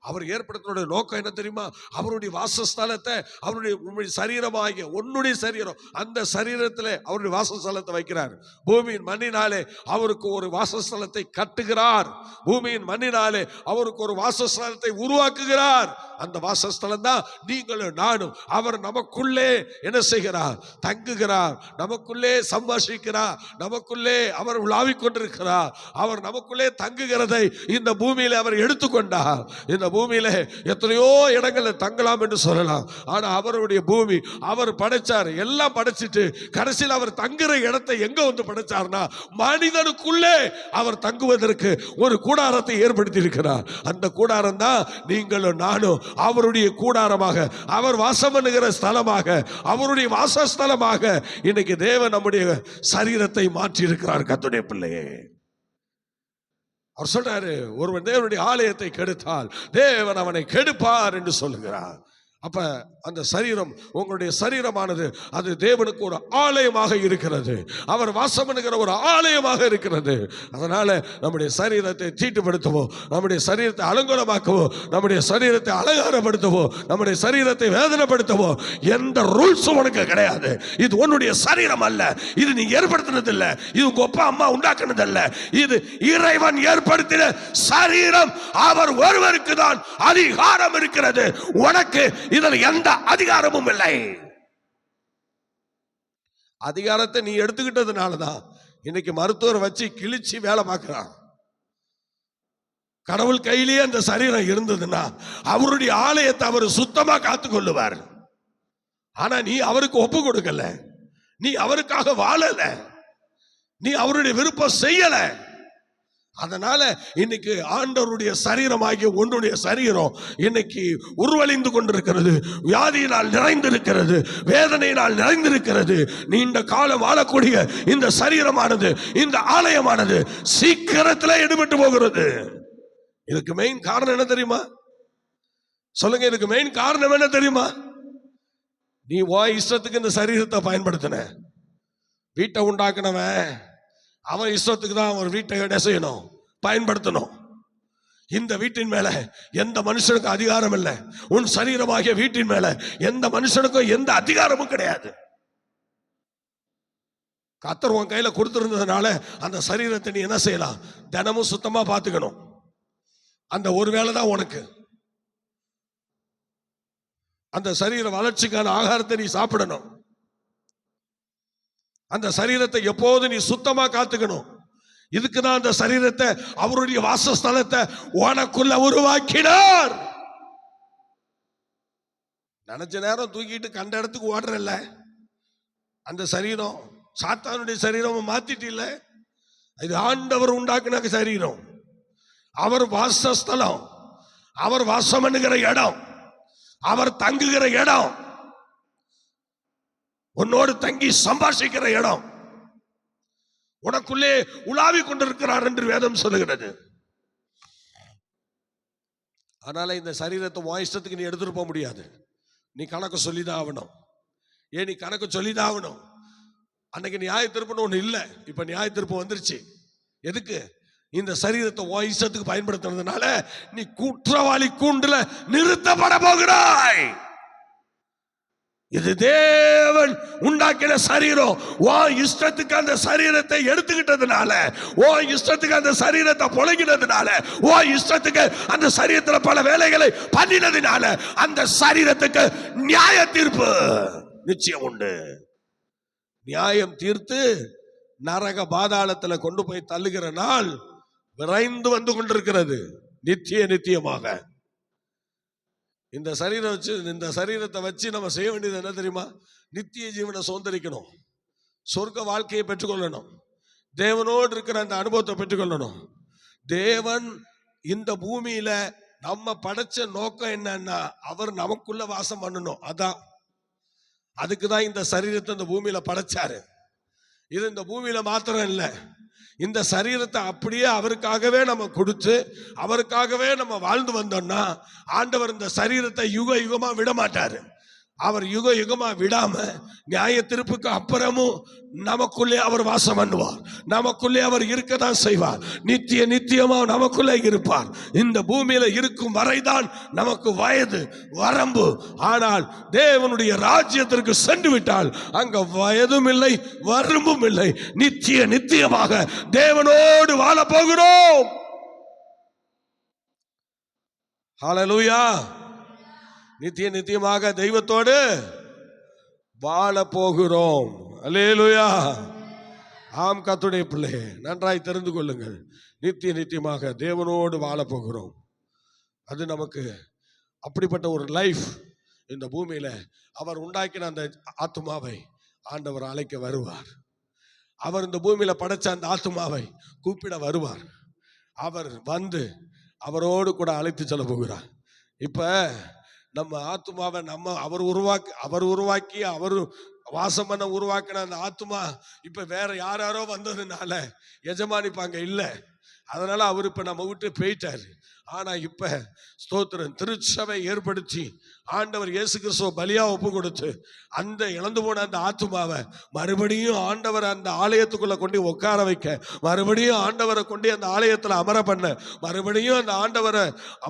அவர் ஏற்படுத்தினுடைய நோக்கம் என்ன தெரியுமா? அவருடைய வாசஸ்தலத்தை, அவருடைய சரீரமாகிய உன்னுடைய சரீரம், அந்த சரீரத்திலே அவருடைய வாசஸ்தலத்தை வைக்கிறார். பூமியின் மண்ணினாலே அவருக்கு ஒரு வாசஸ்தலத்தை கட்டுகிறார். பூமியின் மண்ணினாலே அவருக்கு ஒரு வாசஸ்தலத்தை உருவாக்குகிறார். அந்த வாசஸ்தலம் தான் நீங்களும் நானும். அவர் நமக்குள்ளே என்ன செய்கிறார்? தங்குகிறார், நமக்குள்ளே சம்பாஷிக்கிறார், நமக்குள்ளே அவர் உலாவிக் கொண்டிருக்கிறார். அவர் நமக்குள்ளே தங்குகிறதை இந்த பூமியில அவர் எடுத்துக்கொண்டார். இந்த பூமியில எத்தனையோ இடங்கள்ல தங்கலாம் என்று சொல்லலாம். ஆனா அவருடைய பூமி, அவர் படைச்சார், எல்லாம் படைச்சிட்டு கடைசியில் அவர் தங்குற இடத்தை எங்க வந்து படைச்சார்னா மனிதனுக்குள்ளே அவர் தங்குவதற்கு ஒரு கூடாரத்தை ஏற்படுத்தி இருக்கிறார். அந்த கூடாரம் தான் நீங்களும் நானும். அவருடைய கூடாரமாக, அவர் வாசம் பண்ணுகிற ஸ்தலமாக, அவருடைய வாசஸ்தலமாக இன்னைக்கு தேவன் நம்முடைய சரீரத்தை மாற்றி இருக்கிறார். கர்த்தருடைய பிள்ளையே, அவர் சொல்றாரு, ஒருவன் தேவனுடைய ஆலயத்தை கெடுத்தால் தேவன் அவனை கெடுப்பார் என்று சொல்லுகிறார். அப்ப அந்த சரீரம், உங்களுடைய சரீரமானது அது தேவனுக்கு ஒரு ஆலயமாக இருக்கிறது. அவர் வாசம் பண்ணுகிற ஒரு ஆலயமாக இருக்கிறது. அதனால நம்முடைய சரீரத்தை தீட்டுப்படுத்தவோ, நம்முடைய சரீரத்தை அலங்கோலமாக்கவோ, நம்முடைய சரீரத்தை அலங்காரப்படுத்தவோ, நம்முடைய சரீரத்தை வேதனைப்படுத்தவோ எந்த ரூல்ஸும் உனக்கு கிடையாது. இது உன்னுடைய சரீரம் அல்ல, இது நீ ஏற்படுத்தினது இல்ல, இது உங்க அப்பா அம்மா உண்டாக்குனது அல்ல, இது இறைவன் ஏற்படுத்தின சரீரம். அவர் ஒருவருக்கு தான் அதிகாரம் இருக்கிறது, உனக்கு இதில் எந்த அதிகாரமும் இல்லை. அதிகாரத்தை நீ எடுத்துக்கிட்டதுனாலதான் இன்னைக்கு மருத்துவர் வச்சு கிழிச்சு வேலை பார்க்கிறான். கடவுள் கையிலேயே அந்த சரீரம் இருந்ததுன்னா அவருடைய ஆலயத்தை அவர் சுத்தமா காத்துக்கொள்ளுவார். ஆனா நீ அவருக்கு ஒப்பு கொடுக்கல, நீ அவருக்காக வாழல, நீ அவருடைய விருப்பம் செய்யல. அதனால இன்னைக்கு ஆண்டவருடைய சரீரமாகிய உன்னுடைய சரீரம் இன்னைக்கு உருவழிந்து கொண்டிருக்கிறது, வியாதியினால் நிறைந்திருக்கிறது, வேதனையினால் நிறைந்திருக்கிறது. நீண்ட காலம் வாழக்கூடிய இந்த சரீரமானது, இந்த ஆலயமானது சீக்கிரத்தில் எடுபட்டு போகிறது. இதுக்கு மெயின் காரணம் என்ன தெரியுமா? சொல்லுங்க, இதுக்கு மெயின் காரணம் என்ன தெரியுமா? நீ இஷ்டத்துக்கு இந்த சரீரத்தை பயன்படுத்தின. வீட்டை உண்டாக்குனவன் அவன் இஷ்டத்துக்கு தான் அவன் வீட்டை என்ன செய்யணும், பயன்படுத்தணும். இந்த வீட்டின் மேல எந்த மனுஷனுக்கும் அதிகாரம் இல்லை. உன் சரீரமாகிய வீட்டின் மேல எந்த மனுஷனுக்கும் எந்த அதிகாரமும் கிடையாது. கர்த்தர் உன் கையில கொடுத்திருந்ததுனால அந்த சரீரத்தை நீ என்ன செய்யலாம், தினமும் சுத்தமா பார்த்துக்கணும். அந்த ஒரு வேளை தான் உனக்கு. அந்த சரீர வளர்ச்சிக்கான ஆகாரத்தை நீ சாப்பிடணும். அந்த சரீரத்தை எப்போது நீ சுத்தமா காத்துக்கணும். இதுக்குதான் அந்த சரீரத்தை, அவருடைய வாசஸ்தலத்தை உனக்குள்ள உருவாக்கினார். நினைச்ச நேரம் தூக்கிட்டு கண்ட இடத்துக்கு ஓடுறல்ல, அந்த சரீரம் சாத்தானுடைய சரீரம் மாத்திட்டு இல்ல. இது ஆண்டவர் உண்டாக்குன சரீரம், அவர் வாசஸ்தலம், அவர் வாசம் பண்ணுகிற இடம், அவர் தங்குகிற இடம், உன்னோடு தங்கி சம்பாஷிக்கிற இடம், உனக்குள்ளே உலாவிக் கொண்டிருக்கிறார் என்று வேதம் சொல்லுகிறது. அதனால இந்த சரீரத்தை உன் இஷ்டத்துக்கு நீ எடுத்துட்டு போக முடியாது. நீ கணக்கு சொல்லிதான் ஆகணும். ஏன் நீ கணக்கு சொல்லிதான் ஆகணும்? அன்னைக்கு நியாய தீர்ப்புன்னு ஒண்ணு இல்லை, இப்ப நியாய தீர்ப்பு வந்துருச்சு. எதுக்கு? இந்த சரீரத்தை உன் இஷ்டத்துக்கு பயன்படுத்துறதுனால நீ குற்றவாளி கூண்டுல நிறுத்தப்பட போகிறாய். இது தேவன் உண்டாக்கின சரீரம். உன் இஷ்டத்துக்கு அந்த சரீரத்தை எடுத்துக்கிட்டதுனால, உன் இஷ்டத்துக்கு அந்த சரீரத்தை பொழங்கினதுனால, உன் இஷ்டத்துக்கு அந்த சரீரத்தில் பல வேலைகளை பண்ணினதுனால அந்த சரீரத்துக்கு நியாய தீர்ப்பு நிச்சயம் உண்டு. நியாயம் தீர்த்து நரக பாதாளத்துல கொண்டு போய் தள்ளுகிற நாள் விரைந்து வந்து கொண்டிருக்கிறது, நித்தியமாக. இந்த சரீரத்தை வச்சு நம்ம செய்ய வேண்டியது என்ன தெரியுமா? நித்திய ஜீவனை சுதந்திரிக்கணும், சொர்க்க வாழ்க்கையை பெற்றுக்கொள்ளணும், தேவனோடு இருக்கிற அந்த அனுபவத்தை பெற்றுக்கொள்ளணும். தேவன் இந்த பூமியில நம்ம படைச்ச நோக்கம் என்னன்னா, அவர் நமக்குள்ள வாசம் பண்ணணும். அதான், அதுக்குதான் இந்த சரீரத்தை இந்த பூமியில படைச்சாரு. இது இந்த பூமியில மாத்திரம் இல்லை, இந்த சரீரத்தை அப்படியே அவருக்காகவே நம்ம கொடுத்து அவருக்காகவே நம்ம வாழ்ந்து வந்தோம்னா ஆண்டவர் இந்த சரீரத்தை யுக யுகமா விட மாட்டாரு. அவர் யுக யுகமா விடாம நியாய தீர்ப்புக்கு அப்புறமும் நமக்குள்ளே அவர் வாசம் பண்ணுவார், நமக்குள்ளே அவர் இருக்கதான் செய்வார், நித்தியமா நமக்குள்ளே இருப்பார். இந்த பூமியில இருக்கும் வரைதான் நமக்கு வயது வரம்பு. ஆனால் தேவனுடைய ராஜ்யத்திற்கு சென்று விட்டால் அங்க வயதும் இல்லை, வரம்பும் இல்லை, நித்தியமாக தேவனோடு வாழ போகிறோம். ஹல்லேலூயா. நித்தியமாக தெய்வத்தோடு வாழ போகிறோம். அல்லேலூயா. ஆம், கர்த்தருடைய பிள்ளை, நன்றாய் தெரிந்து கொள்ளுங்கள், நித்தியமாக தேவனோடு வாழ போகிறோம். அது நமக்கு அப்படிப்பட்ட ஒரு லைஃப் இந்த பூமியில அவர் உண்டாக்கின அந்த ஆத்துமாவை ஆண்டவர் அழைக்க வருவார். அவர் இந்த பூமியில படைச்ச அந்த ஆத்துமாவை கூப்பிட வருவார். அவர் வந்து அவரோடு கூட அழைத்து செல்ல போகிறார். இப்ப நம்ம ஆத்துமாவை அவர் உருவாக்கி அவர் வாசம் பண்ண உருவாக்கின அந்த ஆத்துமா இப்ப வேற யாரோ வந்ததுனால எஜமானிப்பாங்க இல்லை. அதனால அவர் இப்ப நம்ம விட்டு போயிட்டாரு. ஆனா இப்ப ஸ்தோத்திரம், திருச்சபை ஏற்படுத்தி ஆண்டவர் இயேசு கிறிஸ்துவ பலியா ஒப்பு கொடுத்து அந்த இழந்து போன அந்த ஆத்துமாவை மறுபடியும் ஆண்டவர் அந்த ஆலயத்துக்குள்ள கொண்டு உட்கார வைக்க, மறுபடியும் ஆண்டவரை கொண்டு அந்த ஆலயத்துல அமர பண்ண, மறுபடியும் அந்த ஆண்டவரை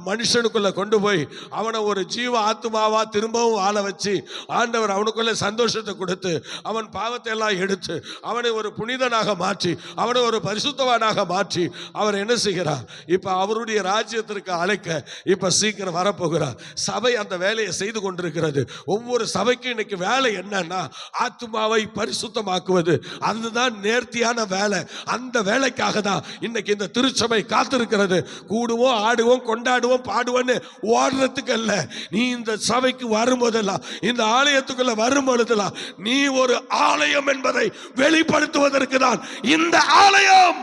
மனுஷனுக்குள்ள கொண்டு போய் அவனை ஒரு ஜீவ ஆத்துமாவா திரும்பவும் வாழ வச்சு ஆண்டவர் அவனுக்குள்ள சந்தோஷத்தை கொடுத்து அவன் பாவத்தை எல்லாம் எடுத்து அவனை ஒரு புனிதனாக மாற்றி அவனை ஒரு பரிசுத்தவானாக மாற்றி அவர் என்ன செய்கிறார்? இப்ப அவருடைய ராஜ்யத்துல ஆலயத்திற்கு அழைக்க இப்ப சீக்கிரம் வரப்போகிறார். சபை அந்த வேலையை செய்து கொண்டிருக்கிறது. ஒவ்வொரு சபைக்கும் இன்னைக்கு வேலை என்னன்னா ஆத்துமாவை பரிசுத்தமாக்குவது. அதுதான் நேர்த்தியான வேலை. அந்த வேலைக்காக தான் இன்னைக்கு இந்த திருச்சபை காத்திருக்கிறது. கூடுவோம், ஆடுவோம், கொண்டாடுவோம், பாடுவோன்னு ஓடுறதுக்கு அல்ல. நீ இந்த சபைக்கு வரும்போதெல்லாம், இந்த ஆலயத்துக்குள்ள வரும்பொழுதெல்லாம் நீ ஒரு ஆலயம் என்பதை வெளிப்படுத்துவதற்கு தான் இந்த ஆலயம்.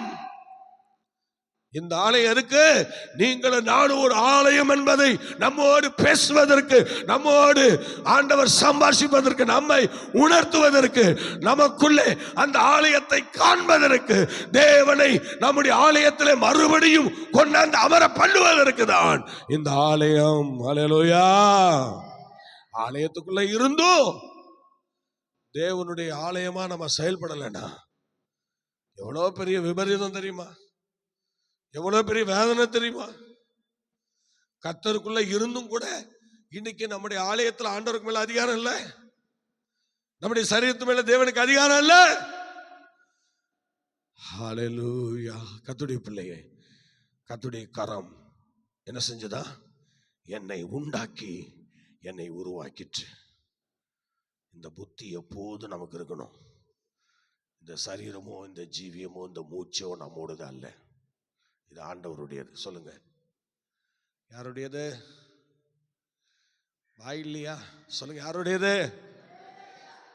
இந்த ஆலயம் எதுக்கு? நீங்களும் நானும் ஒரு ஆலயம் என்பதை நம்மோடு பேசுவதற்கு, நம்மோடு ஆண்டவர் சம்பாஷிப்பதற்கு, நம்மை உணர்த்துவதற்கு, நமக்குள்ளே அந்த ஆலயத்தை காண்பதற்கு, தேவனை நம்முடைய ஆலயத்திலே மறுபடியும் கொண்டாந்து அமர பண்ணுவதற்கு தான் இந்த ஆலயம். அல்லேலூயா. ஆலயத்துக்குள்ள இருந்தும் தேவனுடைய ஆலயமா நம்ம செயல்படலைன்னா எவ்வளவு பெரிய விபரீதம் தெரியுமா? எவ்வளவு பெரிய வேதனை தெரியுமா? கர்த்தருக்குள்ள இருந்தும் கூட இன்னைக்கு நம்முடைய ஆலயத்தில் ஆண்டவருக்கு மேல அதிகாரம் இல்ல, நம்முடைய சரீரத்து மேல தேவனுக்கு அதிகாரம் இல்ல. ஹல்லேலூயா. கர்த்தருடைய பிள்ளையே, கர்த்தருடைய கரம் என்ன செஞ்சதா? என்னை உண்டாக்கி என்னை உருவாக்கிற்று. இந்த புத்தி எப்போது நமக்கு இருக்கணும். இந்த சரீரமோ, இந்த ஜீவியமோ, இந்த மூச்சோ நம்மோடது அல்ல. இது ஆண்டவருடையது. சொல்லுங்க, யாருடையது? வாய் இல்லையா? சொல்லுங்க, யாருடையது?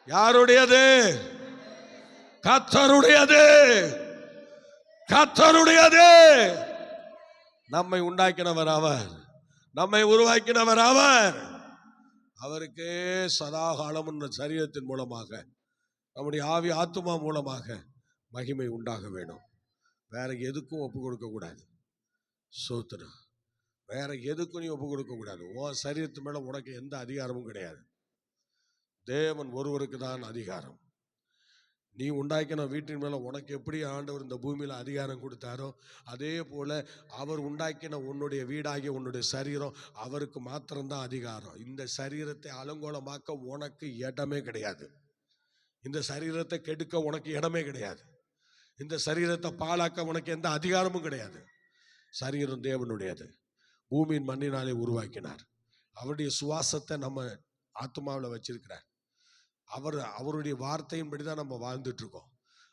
யாருடையது? கர்த்தருடையது. கர்த்தருடையது. நம்மை உண்டாக்கினவர் அவர், நம்மை உருவாக்கினவர் அவர். அவருக்கே சதாகாலம் என்ற சரீரத்தின் மூலமாக, நம்முடைய ஆவி ஆத்துமா மூலமாக மகிமை உண்டாக வேணும். வேற எதுக்கும் ஒப்பு கொடுக்க கூடாது. சோத்திரம். வேற எதுக்கும் நீ ஒப்பு கொடுக்க கூடாது. உன் சரீரத்து மேல உனக்கு எந்த அதிகாரமும் கிடையாது. தேவன் ஒருவருக்கு தான் அதிகாரம். நீ உண்டாக்கின வீட்டின் மேல உனக்கு எப்படி ஆண்டவர் இந்த பூமியில அதிகாரம் கொடுத்தாரோ, அதே போல அவர் உண்டாக்கின உன்னுடைய வீடாகிய உன்னுடைய சரீரம், அவருக்கு மாத்திரம்தான் அதிகாரம். இந்த சரீரத்தை அலங்கோலமாக்க உனக்கு இடமே கிடையாது. இந்த சரீரத்தை கெடுக்க உனக்கு இடமே கிடையாது. இந்த சரீரத்தை பாழாக்க உனக்கு எந்த அதிகாரமும் கிடையாது. சரீரம் தேவனுடையது. பூமியின் மண்ணினாலே உருவாக்கினார். அவருடைய சுவாசத்தை நம்ம ஆத்மாவில் வச்சிருக்கிறார். அவருடைய வார்த்தையின்படி தான் நம்ம வாழ்ந்துட்டு இருக்கோம்.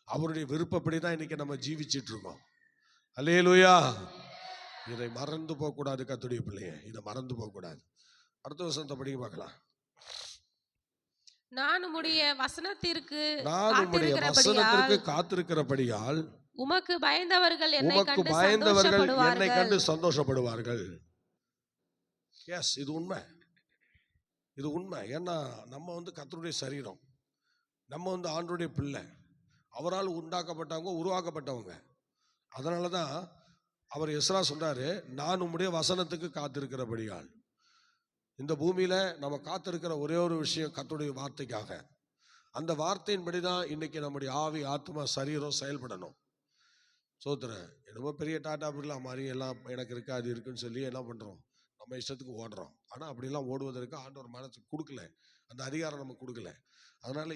அவருடைய விருப்பப்படி தான் இன்னைக்கு நம்ம ஜீவிச்சிட்டு இருக்கோம். அல்லேலூயா. இதை மறந்து போக கூடாது. கர்த்தருடைய பிள்ளையே, இதை மறந்து போக கூடாது. அடுத்த வசனத்தை படிக்க பார்க்கலாம். நான் உம்முடைய வசனத்திற்கு காத்திருக்கிறபடியால் உமக்கு பயந்தவர்கள் என்னை கண்டு சந்தோஷப்படுவார்கள். எஸ், இது உண்மை. இது உண்மை. ஏன்னா நம்ம கர்த்தருடைய சரீரம், நம்ம ஆண்டவருடைய பிள்ளை, அவரால் உண்டாக்கப்பட்டவங்க, உருவாக்கப்பட்டவங்க. அதனாலதான் அவர் எஸ்ரா சொல்றாரு, நான் உம்முடைய வசனத்துக்கு காத்திருக்கிறபடியால். இந்த பூமியில நம்ம காத்திருக்கிற ஒரே ஒரு விஷயம் கர்த்தருடைய வார்த்தைக்காக. அந்த வார்த்தையின்படி தான் இன்னைக்கு நம்முடைய ஆவி ஆத்மா சரீரம் செயல்படணும். சோத்திரன். என்னமோ பெரிய டாட்டா பிர்லா மாதிரி எல்லாம் எனக்கு இருக்கு, அது இருக்குன்னு சொல்லி என்ன பண்றோம், நம்ம இஷ்டத்துக்கு ஓடுறோம். ஆனா அப்படிலாம் ஓடுவதற்கு ஆண்டவர் மனசுக்கு கொடுக்கல, அந்த அதிகாரம் நமக்கு கொடுக்கல. அதனால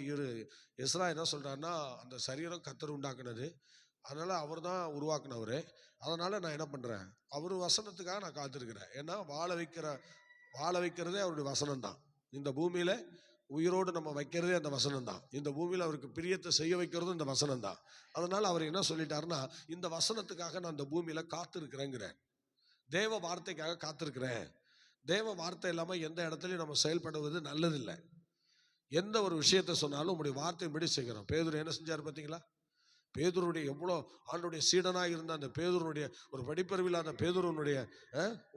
எஸ்ரா என்ன சொல்றாருன்னா, அந்த சரீரம் கர்த்தர் உண்டாக்குனது, அதனால அவர் தான் உருவாக்குனவரு. அதனால நான் என்ன பண்றேன், அவர் வசனத்துக்காக நான் காத்திருக்கிறேன். ஏன்னா வாழ வைக்கிறதே அவருடைய வசனம் தான். இந்த பூமியில உயிரோடு நம்ம வைக்கிறதே அந்த வசனம் தான். இந்த பூமியில அவருக்கு பிரியத்தை செய்ய வைக்கிறதும் இந்த வசனம் தான். அதனால அவர் என்ன சொல்லிட்டாருன்னா, இந்த வசனத்துக்காக நான் இந்த பூமியில காத்திருக்கிறேங்கிறேன். தேவ வார்த்தைக்காக காத்திருக்கிறேன். தேவ வார்த்தை இல்லாம எந்த இடத்துலயும் நம்ம செயல்படுவது நல்லதில்லை. எந்த ஒரு விஷயத்தை சொன்னாலும் உங்களுடைய வார்த்தையின்படி செய்கிறோம். பேதுரு என்ன செஞ்சாரு பார்த்தீங்களா? பேதுருடைய எவ்வளோ ஆண்டவருடைய சீடனாக இருந்த அந்த பேதுருடைய ஒரு படிப்பறிவில்லாத பேதுருனுடைய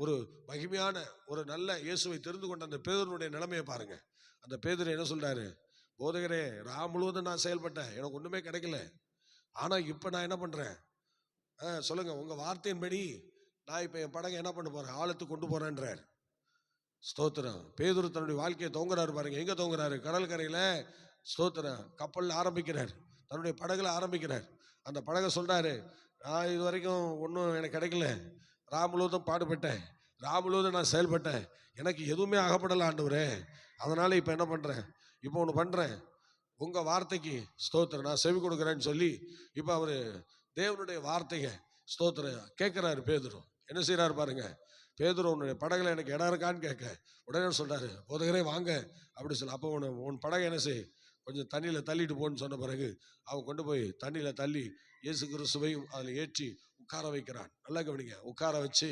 ஒரு மகிமையான ஒரு நல்ல இயேசுவை தெரிந்து கொண்ட அந்த பேதுருனுடைய நிலைமையை பாருங்க. அந்த பேதுரு என்ன சொல்றாரு, போதகரே, முழுவதும் நான் செயல்பட்டேன், எனக்கு ஒண்ணுமே கிடைக்கல. ஆனா இப்ப நான் என்ன பண்றேன், சொல்லுங்க, உங்க வார்த்தையின்படி நான் இப்ப என் படகை என்ன பண்ண போறேன், ஆழத்துக்கு கொண்டு போறேன்றார். ஸ்தோத்திரம். பேதுரு தன்னுடைய வாழ்க்கையை தோங்குறாரு பாருங்க. எங்க தோங்குறாரு? கடல் கரையில. ஸ்தோத்திரம். கப்பல் ஆரம்பிக்கிறார், தன்னுடைய படகுல ஆரம்பிக்கிறார். அந்த படகை சொல்றாரு, நான் இது வரைக்கும் ஒன்றும் எனக்கு கிடைக்கல, முழுவதும் பாடுபட்டேன், முழுவதும் நான் செயல்பட்டேன், எனக்கு எதுவுமே அகப்படலை ஆண்டவரே. அதனால இப்போ என்ன பண்றேன், இப்போ ஒன்று பண்றேன், உங்க வார்த்தைக்கு ஸ்தோத்திரம் நான் செவி கொடுக்குறேன்னு சொல்லி இப்போ அவரு தேவனுடைய வார்த்தையை ஸ்தோத்திரம் கேட்கிறாரு. பேதுரு என்ன செய்யறாரு பாருங்க. பேதுரு உன்னுடைய படகுல எனக்கு இடம் இருக்கான்னு கேட்க உடனே சொல்றாரு, போதகரே வாங்க அப்படி சொல்ல. அப்போ உன் படகு என்ன செய், கொஞ்சம் தண்ணியில் தள்ளிட்டு போன்னு சொன்ன பிறகு அவன் கொண்டு போய் தண்ணியில் தள்ளி இயேசு கிறிஸ்துவையும் அதில் ஏற்றி உட்கார வைக்கிறான். நல்லா கவனிங்க. உட்கார வச்சு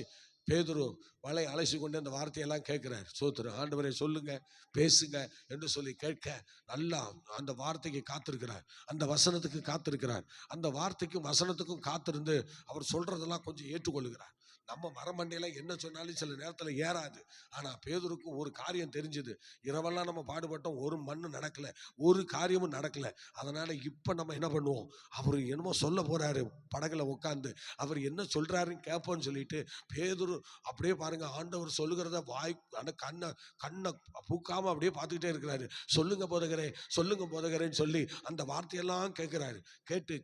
பேதுரு வலை அலசி கொண்டு அந்த வார்த்தையெல்லாம் கேட்கிறார். சோத்திரம், ஆண்டவரே சொல்லுங்க, பேசுங்க என்று சொல்லி கேட்க நல்லா அந்த வார்த்தைக்கு காத்திருக்கிறார், அந்த வசனத்துக்கு காத்திருக்கிறார். அந்த வார்த்தைக்கும் வசனத்துக்கும் காத்திருந்து அவர் சொல்றதெல்லாம் கொஞ்சம் ஏற்றுக்கொள்ளுகிறார். நம்ம மரமண்டையில என்ன சொன்னாலும் சில நேரத்தில் ஏறாது. ஆனா பேதுருக்கு ஒரு காரியம் தெரிஞ்சது, இரவெல்லாம் நம்ம பாடுபட்டோம், ஒரு மண்ணு நடக்கல, ஒரு காரியமும் நடக்கல. அதனால இப்ப நம்ம என்ன பண்ணுவோம், அவர் என்னமோ சொல்ல போறாரு, படகுல உட்காந்து அவர் என்ன சொல்றாருன்னு கேட்போம்னு சொல்லிட்டு பேதுரு அப்படியே பாருங்க, ஆண்டவர் சொல்லுகிறத வாய் கண்ணை பூக்காம அப்படியே பார்த்துக்கிட்டே இருக்கிறாரு. சொல்லுங்க போதகரே, சொல்லுங்க போதகரேன்னு சொல்லி அந்த வார்த்தையெல்லாம் கேட்கிறாரு.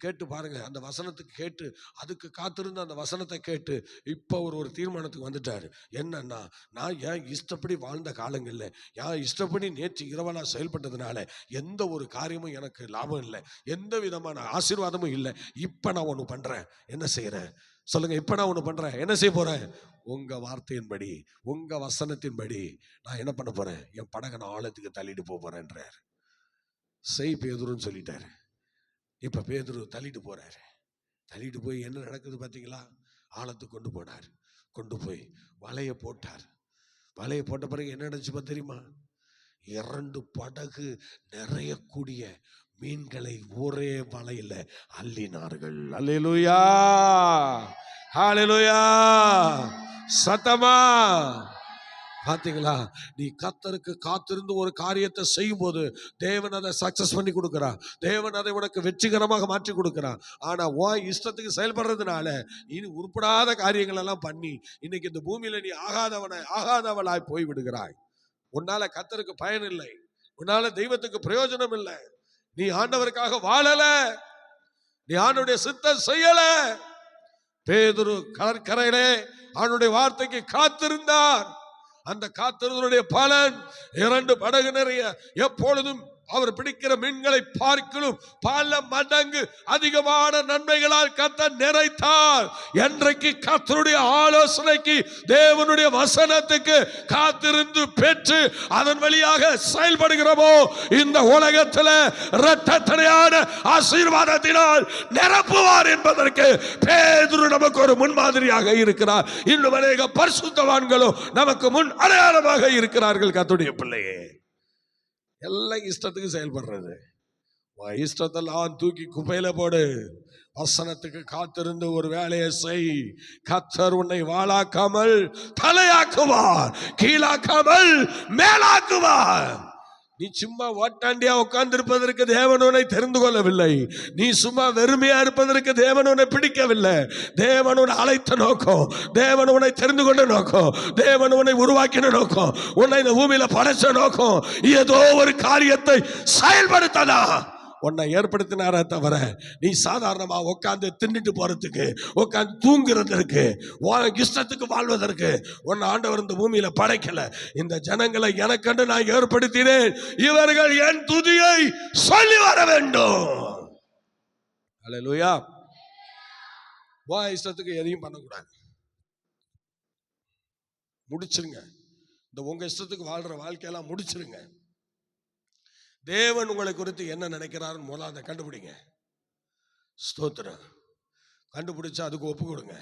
கேட்டு பாருங்க, அந்த வசனத்துக்கு கேட்டு அதுக்கு காத்திருந்து அந்த வசனத்தை கேட்டு இப்போ ஒரு தீர்மானத்துக்கு வந்துட்டாரு. என்னன்னா, நான் என் இஷ்டப்படி வாழ்ந்த காலங்கள்ல என் இஷ்டப்படி நேற்று இரவலா செயல்பட்டதுனால எந்த ஒரு காரியமும் எனக்கு லாபம் இல்லை, எந்த விதமான ஆசீர்வாதமும் இல்லை. இப்ப நான் ஒண்ணு பண்றேன். என்ன செய்யறேன் சொல்லுங்க? இப்ப நான் ஒண்ணு பண்றேன். என்ன செய்ய போறேன்? உங்க வார்த்தையின்படி, உங்க வசனத்தின்படி நான் என்ன பண்ண போறேன், என் படகை நான் ஆழத்துக்கு தள்ளிட்டு போறேன்றார். செய் பேதுருன்னு சொல்லிட்டாரு. இப்ப பேதுரு தள்ளிட்டு போறாரு. தள்ளிட்டு போய் என்ன நடக்குது பாத்தீங்களா? ஆழத்துக்கு கொண்டு போனார். கொண்டு போய் வலையை போட்டார். வலையை போட்ட பிறகு என்ன நடந்துச்சு தெரியுமா? 2 படகு நிறையக்கூடிய மீன்களை ஒரே வலையில அள்ளினார்கள். அல்லேலூயா, ஹல்லேலூயா, சத்தமா பாத்தீங்களா? நீ கர்த்தருக்கு காத்திருந்து ஒரு காரியத்தை செய்யும் போது தேவன் அதை சக்சஸ் பண்ணி கொடுக்கிறார். தேவன் அதை உனக்கு வெற்றிகரமாக மாற்றி கொடுக்கிறார். ஆனா உன் இஷ்டத்துக்கு செயல்படுறதுனால இனி உருப்படாத காரியங்கள் எல்லாம் பண்ணி இன்னைக்கு இந்த பூமியில நீ ஆகாதவளாய் போய் விடுகிறாய். உன்னால கர்த்தருக்கு பயன் இல்லை, உன்னால தெய்வத்துக்கு பிரயோஜனம் இல்லை. நீ ஆண்டவருக்காக வாழல, நீ ஆண்டவருடைய சித்தம் செய்யல. பேதுரு கடற்கரையிலே ஆண்டவருடைய வார்த்தைக்கு காத்திருந்தார். அந்த காத்திருந்தனுடைய பலன் 2 படகு நிறைய எப்பொழுதும் அவர் பிடிக்கிற மீன்களை பார்க்கலும் பல மடங்கு அதிகமான நன்மைகளால் கர்த்தர் நிறைத்தார். என்றைக்கு கர்த்தருடைய ஆலோசனைக்கு, தேவனுடைய வசனத்துக்கு காத்திருந்து பெற்று அதன் வழியாக செயல்படுகிறோமோ, இந்த உலகத்தில் இரட்டத்தனையான ஆசீர்வாதத்தினால் நிரப்புவார் என்பதற்கு பேதுரு நமக்கு ஒரு முன்மாதிரியாக இருக்கிறார். இன்னும் அநேக பரிசுத்தவான்களும் நமக்கு முன் அடையாளமாக இருக்கிறார்கள். கர்த்தருடைய பிள்ளையே, எல்லாம் இஷ்டத்துக்கு செயல்படுறது. இஷ்டத்தெல்லாம் தூக்கி குப்பையில போடு. வசனத்துக்கு காத்திருந்து ஒரு வேலையை செய். கர்த்தர் உன்னை வாளாக்காமல் தலையாக்குவார், கீழாக்காமல் மேலாக்குவார். நீ சும்மா ஓட்டாண்டியா உட்கார்ந்து இருப்பதற்கு தேவன் உன்னை தெரிந்து கொள்ளவில்லை. நீ சும்மா வெறுமையா இருப்பதற்கு தேவன் உன்னை பிடிக்கவில்லை. தேவன் உன்னை அழைத்த நோக்கம், தேவன் உன்னை தெரிந்து கொண்ட நோக்கம், தேவன் உன்னை உருவாக்கின நோக்கம், உன்னை இந்த பூமியில படைச்ச நோக்கம் ஏதோ ஒரு காரியத்தை செயல்படுத்ததா உன்னை ஏற்படுத்தினாரே தவிர நீ சாதாரணமா உட்காந்து தின்னுட்டு போறதுக்கு, உட்காந்து தூங்குறதற்கு, இஷ்டத்துக்கு வாழ்வதற்கு உன்னை ஆண்டவர் இந்த பூமியில படைக்கல. இந்த ஜனங்களை எனக்கென்று நான் ஏற்படுத்தினேன், இவர்கள் என் துதியை சொல்லி வர வேண்டும். அல்லேலூயா. இஷ்டத்துக்கு எதையும் பண்ணக்கூடாது, முடிச்சிருங்க. இந்த உங்க இஷ்டத்துக்கு வாழ்ற வாழ்க்கையெல்லாம் முடிச்சிருங்க. தேவன் உங்களை குறித்து என்ன நினைக்கிறாருன்னு முதல்ல கண்டுபிடிங்க. ஸ்தோத்திரம். கண்டுபிடிச்சா அதுக்கு ஒப்பு கொடுங்க.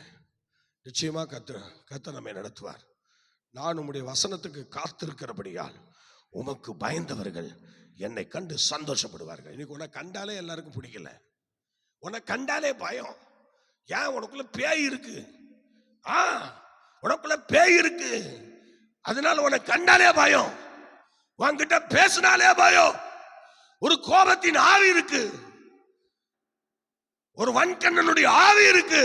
நிச்சயமா கர்த்தர் நம்மை நடத்துவார். நான் உம்முடைய வசனத்துக்கு காத்திருக்கிறபடியால் உமக்கு பயந்தவர்கள் என்னை கண்டு சந்தோஷப்படுவார்கள். இன்னைக்கு உன்னை கண்டாலே எல்லாருக்கும் பிடிக்கல, உன்னை கண்டாலே பயம். ஏன்? உனக்குள்ள பேய் இருக்கு. உனக்குள்ள பேய் இருக்கு, அதனால உன்னை கண்டாலே பயம், உன்கிட்ட பேசினாலே பயம். ஒரு கோபத்தின் ஆவி இருக்கு, ஒரு வன்கண்ணனுடைய ஆவி இருக்கு.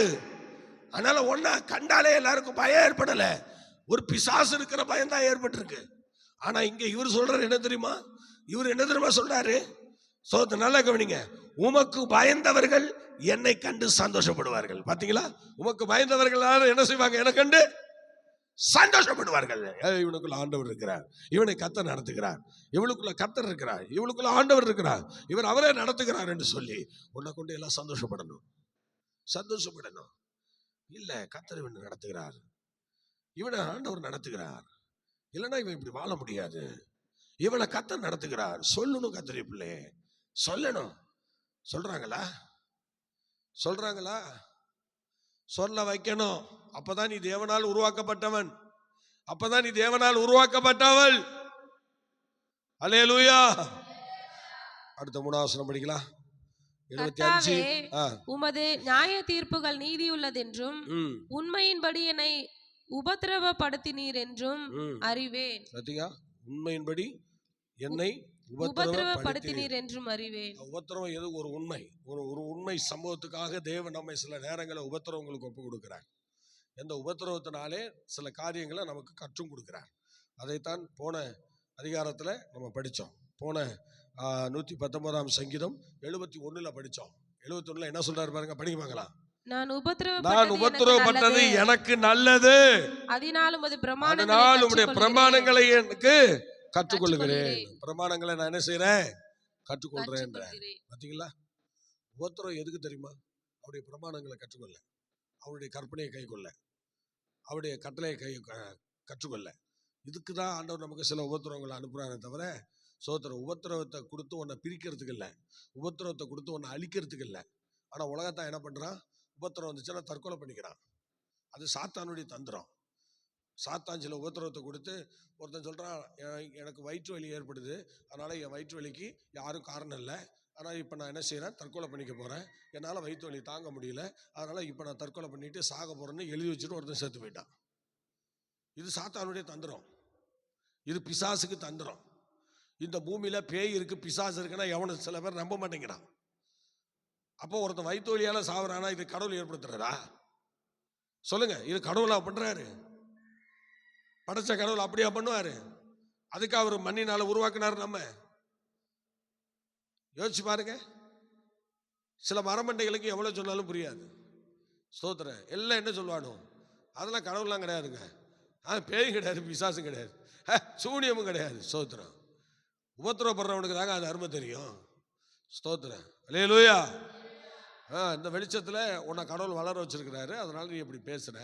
அதனால ஒன்ன கண்டாலே எல்லாருக்கும் பயம் ஏற்படல, ஒரு பிசாசு இருக்கிற பயம் தான் ஏற்பட்டிருக்கு. ஆனா இங்க இவர் சொல்றாரு என்ன தெரியுமா? இவர் என்ன தெரியுமா சொல்றாரு? நல்லா கவனிங்க. உமக்கு பயந்தவர்கள் என்னை கண்டு சந்தோஷப்படுவார்கள். பாத்தீங்களா? உமக்கு பயந்தவர்கள் என்ன செய்வாங்க? என்னை கண்டு சந்தோஷப்படுவார்கள். இவனுக்குள்ள ஆண்டவர் இருக்கிறார், இவனை கர்த்தர் நடத்துகிறார், இவளுக்குள்ள கர்த்தர் இருக்கிறார், இவளுக்குள்ள ஆண்டவர் இருக்கிறார், இவர் அவரே நடத்துகிறார் என்று சொல்லி உன்னை கொண்டு எல்லாம் சந்தோஷப்படணும். இல்ல, கர்த்தர் இவனை நடத்துகிறார். இவனை ஆண்டவர் நடத்துகிறார், இல்லைன்னா இவன் இப்படி வாழ முடியாது. இவனை கர்த்தர் நடத்துகிறார். சொல்லணும் கர்த்தருடைய பிள்ளை, சொல்லணும். சொல்றாங்களா? சொல்றாங்களா? சொல்ல வைக்கணும். அப்பதான் நீ தேவனால் உருவாக்கப்பட்டவன், அப்பதான் நீ தேவனால் உருவாக்கப்பட்டவள். அல்லேலூயா. அடுத்த 3வது வசனம் படிக்கலாம். 75. உமது நியாய தீர்ப்புகள் நீதியுள்ளதென்றும் உண்மையின்படி என்னை உபத்திரவப்படுத்தினீர் என்றும் அறிவேன். சத்தியா, உண்மையின்படி என்னை உபத்திரவப்படுத்தினீர் என்றும் அறிவேன். உபத்திரவம் எது? ஒரு உண்மை, ஒரு உண்மை சம்பவத்துக்காக தேவன் நம்மை சில நேரங்களில் உபத்திரவங்களுக்கு ஒப்பு கொடுக்கிறார். எந்த உபத்திரவத்தினாலே சில காரியங்களை நமக்கு கற்றும் கொடுக்கிறார். அதைத்தான் போன அதிகாரத்துல நம்ம படிச்சோம். போன 119ஆம் சங்கீதம் 71ல படிச்சோம். 71ல என்ன சொல்றாரு பாருங்க, படிக்க பார்க்கலாம். நான் உபத்திரவப்பட்டது எனக்கு நல்லது, அதனாலும் உம்முடைய பிரமாணங்களை எனக்கு கற்றுக்கொள்கிறேன். பிரமாணங்களை நான் என்ன செய்யறேன்? கற்றுக்கொள்றேன். பாத்தீங்களா? உபத்திரம் எதுக்கு தெரியுமா? அவருடைய பிரமாணங்களை கற்றுக்கொள்ள, அவருடைய கற்பனையை கை கொள்ள, அவருடைய கட்டளையை கற்றுக்கொள்ள. இதுக்குதான் ஆண்டவர் நமக்கு சில உபத்திரவங்களை அனுப்புறானே தவிர, உபத்திரவத்தை கொடுத்து உன்னை பிரிக்கிறதுக்கு இல்லை, உபத்திரவத்தை கொடுத்து உன்னை அழிக்கிறதுக்கு இல்லை. ஆனா உலகத்தான் என்ன பண்றான்? உபத்திரம் வந்துச்சுன்னா தற்கொலை பண்ணிக்கிறான். அது சாத்தானுடைய தந்திரம். சாத்தான் சில உபத்திரவத்தை கொடுத்து, ஒருத்தன் சொல்றான், எனக்கு வயிற்று வலி ஏற்படுது, அதனால என் வயிற்று வலிக்கு யாரும் காரணம் இல்லை, ஆனால் இப்போ நான் என்ன செய்கிறேன்? தற்கொலை பண்ணிக்க போகிறேன், என்னால் வயிற்று வலி தாங்க முடியல, அதனால் இப்போ நான் தற்கொலை பண்ணிட்டு சாக போகிறேன்னு எழுதி வச்சுட்டு ஒருத்தன் செத்து போயிட்டான். இது சாத்தானுடைய தந்திரம், இது பிசாசுக்கு தந்திரம். இந்த பூமியில் பேய் இருக்கு, பிசாசு இருக்குன்னா எவனும் சில பேர் நம்ப மாட்டேங்கிறான். அப்போ ஒருத்தன் வயிற்று வலியால் சாகுறானா, இது கடவுள் ஏற்படுத்துறாரா? சொல்லுங்க, இது கடவுளா பண்றாரு? படைச்ச கடவுள் அப்படியா பண்ணுவாரு? அதுக்கு அவர் மண்ணினால உருவாக்குனாரு. நம்ம யோசிச்சு பாருங்க. சில மரமண்டைகளுக்கு எவ்வளவு சொன்னாலும் புரியாது. ஸ்தோத்திரம். எல்லாம் என்ன சொல்லுவானோ, அதெல்லாம் கடவுள்லாம் கிடையாதுங்க. பேயும் கிடையாது, பிசாசும் கிடையாது, சூனியமும் கிடையாது. ஸ்தோத்திரம். உபத்திரப்படுறவனுக்கு தாங்க அது அருமை தெரியும். ஸ்தோத்திரம். அல்லேலூயா. இந்த வெளிச்சத்துல உன்னை கடவுள் வளர வச்சிருக்கிறாரு, அதனால நீ இப்படி பேசுற.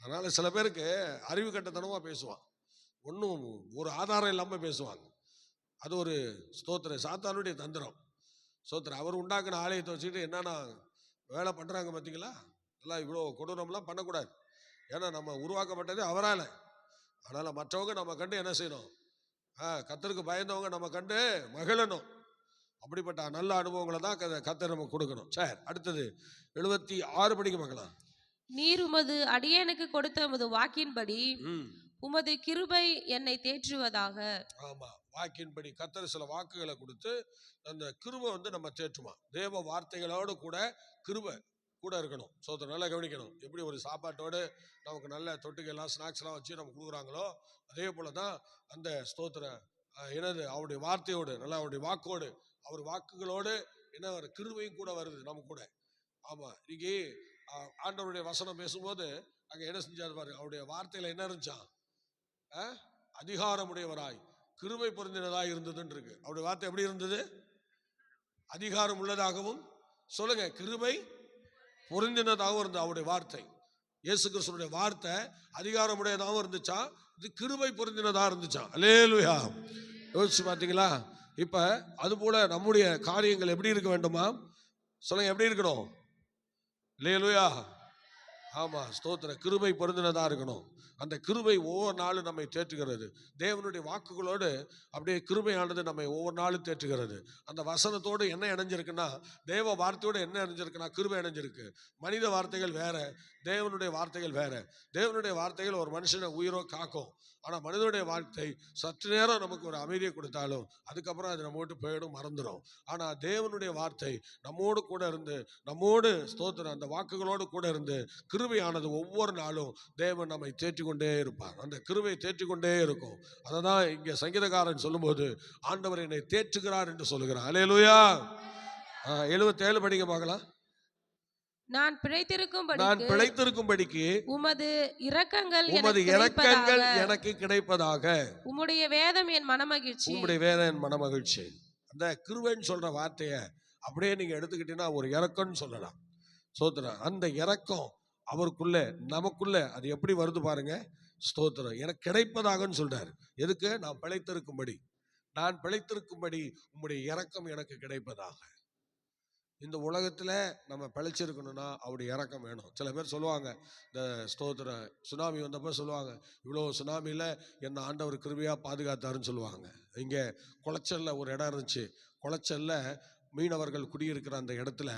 அதனால சில பேருக்கு அறிவு கட்டத்தனமா பேசுவான், ஒன்றும் ஒரு ஆதாரம் இல்லாம பேசுவாங்க. அது ஒரு ஸ்தோத்திர சாத்தானுடைய தந்திரம். ஸ்தோத்திரம். அவர் உண்டாக்குன ஆலயத்தை வச்சுக்கிட்டு என்னன்னா வேலை பண்றாங்க பார்த்தீங்களா? எல்லாம் இவ்வளோ கொடூரம்லாம் பண்ணக்கூடாது. ஏன்னா நம்ம உருவாக்கப்பட்டது அவரால். அதனால மற்றவங்க நம்ம கண்டு என்ன செய்யணும்? கர்த்தருக்கு பயந்தவங்க நம்ம கண்டு மகிழணும். அப்படிப்பட்ட நல்ல அனுபவங்களை தான் கர்த்தர் நமக்கு கொடுக்கணும். சரி, அடுத்தது 76 படிக்க பார்க்கலாம். நீர் உமது அடியேனுக்கு கொடுத்த உமது வாக்கின்படி உமது கிருபை என்னை தேற்றுவதாக. ஆமா, வாக்கின்படி கர்த்தர் சில வாக்குகளை கொடுத்து அந்த கிருபை நம்ம தேற்றுமா. தேவ வார்த்தைகளோடு கூட கிருபை கூட இருக்கணும். சோதனை நல்லா கவனிக்கணும். எப்படி ஒரு சாப்பாட்டோடு நமக்கு நல்ல தொட்டுக்கெல்லாம் ஸ்நாக்ஸ்லாம் வச்சு நமக்கு கொடுக்குறாங்களோ, அதே போல தான் அந்த ஸ்தோத்திர என்னது அவருடைய வார்த்தையோடு, நல்லா அவருடைய வாக்கோடு, அவர் வாக்குகளோடு என்ன கிருபையும் கூட வருது நம்ம கூட. ஆமா, இன்னைக்கு ஆண்டவருடைய வசனம் பேசும்போது அங்க என்ன செஞ்சாரு பாரு, அவருடைய வார்த்தையில என்ன இருந்துச்சான்? அதிகாரமுடையவராய் கிருபை பொருந்தினதாய் இருந்ததுன்னு இருக்கு. அவருடைய வார்த்தை எப்படி இருந்தது? அதிகாரம் உள்ளதாகவும், சொல்லுங்க, கிருபை பொருந்தினதாகவும் இருந்தது அவருடைய வார்த்தை. இயேசு கிறிஸ்துவினுடைய வார்த்தை அதிகாரமுடையதாகவும் இருந்துச்சா, இது கிருபை பொருந்தினதா இருந்துச்சா? அல்லேலூயா. யோசிச்சு பார்த்தீங்களா? இப்ப அது போல நம்முடைய காரியங்கள் எப்படி இருக்க வேண்டுமா? சொல்லுங்க, எப்படி இருக்கணும்? அல்லேலூயா. ஆமா, ஸ்தோத்திர. கிருபை பொருந்தினதா இருக்கணும். அந்த கிருபை ஒவ்வொரு நாளும் நம்மை தேற்றுகிறது. தேவனுடைய வாக்குகளோடு அப்படியே கிருபையானது நம்மை ஒவ்வொரு நாளும் தேற்றுகிறது. அந்த வசனத்தோடு என்ன இணைஞ்சிருக்குன்னா, தேவ வார்த்தையோடு என்ன இணைஞ்சிருக்குன்னா கிருபை இணைஞ்சிருக்கு. மனித வார்த்தைகள் வேற, தேவனுடைய வார்த்தைகள் வேற. தேவனுடைய வார்த்தைகள் ஒரு மனுஷனை உயிரோ காக்கும். ஆனால் மனிதனுடைய வார்த்தை சற்று நேரம் நமக்கு ஒரு அமைதியை கொடுத்தாலும் அதுக்கப்புறம் அது நம்ம விட்டு போயிடும், மறந்துடும். ஆனால் தேவனுடைய வார்த்தை நம்மோடு கூட இருந்து, நம்மோடு ஸ்தோத்திரம் அந்த வாக்குகளோடு கூட இருந்து கிருபையானது ஒவ்வொரு நாளும் தேவன் நம்மை தேற்றிக்கொண்டே இருப்பார். அந்த கிருபை தேற்றிக்கொண்டே இருக்கும். அதை தான் இங்கே சங்கீதக்காரன் சொல்லும்போது ஆண்டவர் என்னை தேற்றுகிறார் என்று சொல்லுகிறார். அல்லேலூயா. 77 படிங்க பார்க்கலாம். நான் பிழைத்திருக்கும்படிக்கு உமது இரக்கங்கள் எனக்கு கிடைப்பதாக. உம்முடைய வேதம் என் மனமகிழ்ச்சி. உம்முடைய வேதம் என் மனமகிழ்ச்சி. அந்த கிருபைன்னு சொல்ற வார்த்தையை அப்படியே நீங்க எடுத்துக்கிட்டீங்கன்னா ஒரு இரக்கம்னு சொல்லலாம். சோதரா, அந்த இரக்கம் அவருக்குள்ள நமக்குள்ள அது எப்படி வருது பாருங்க. ஸ்தோத்திரம். எனக்கு கிடைப்பதாகன்னு சொல்றாரு. எதுக்கு? நான் பிழைத்திருக்கும்படி, நான் பிழைத்திருக்கும்படி உம்முடைய இரக்கம் எனக்கு கிடைப்பதாக. இந்த உலகத்துல நம்ம பிழைச்சிருக்கணும்னா அவருடைய இரக்கம் வேணும். சில பேர் சொல்லுவாங்க, இந்த ஸ்தோத்திரம் சுனாமி வந்தப்ப சொல்லுவாங்க, இவ்வளோ சுனாமியில என்ன ஆண்டவர் கிருபையா பாதுகாத்தாருன்னு சொல்லுவாங்க. இங்க குளச்சல்ல ஒரு இடம் இருந்துச்சு. குளச்சல்ல மீனவர்கள் குடியிருக்கிற அந்த இடத்துல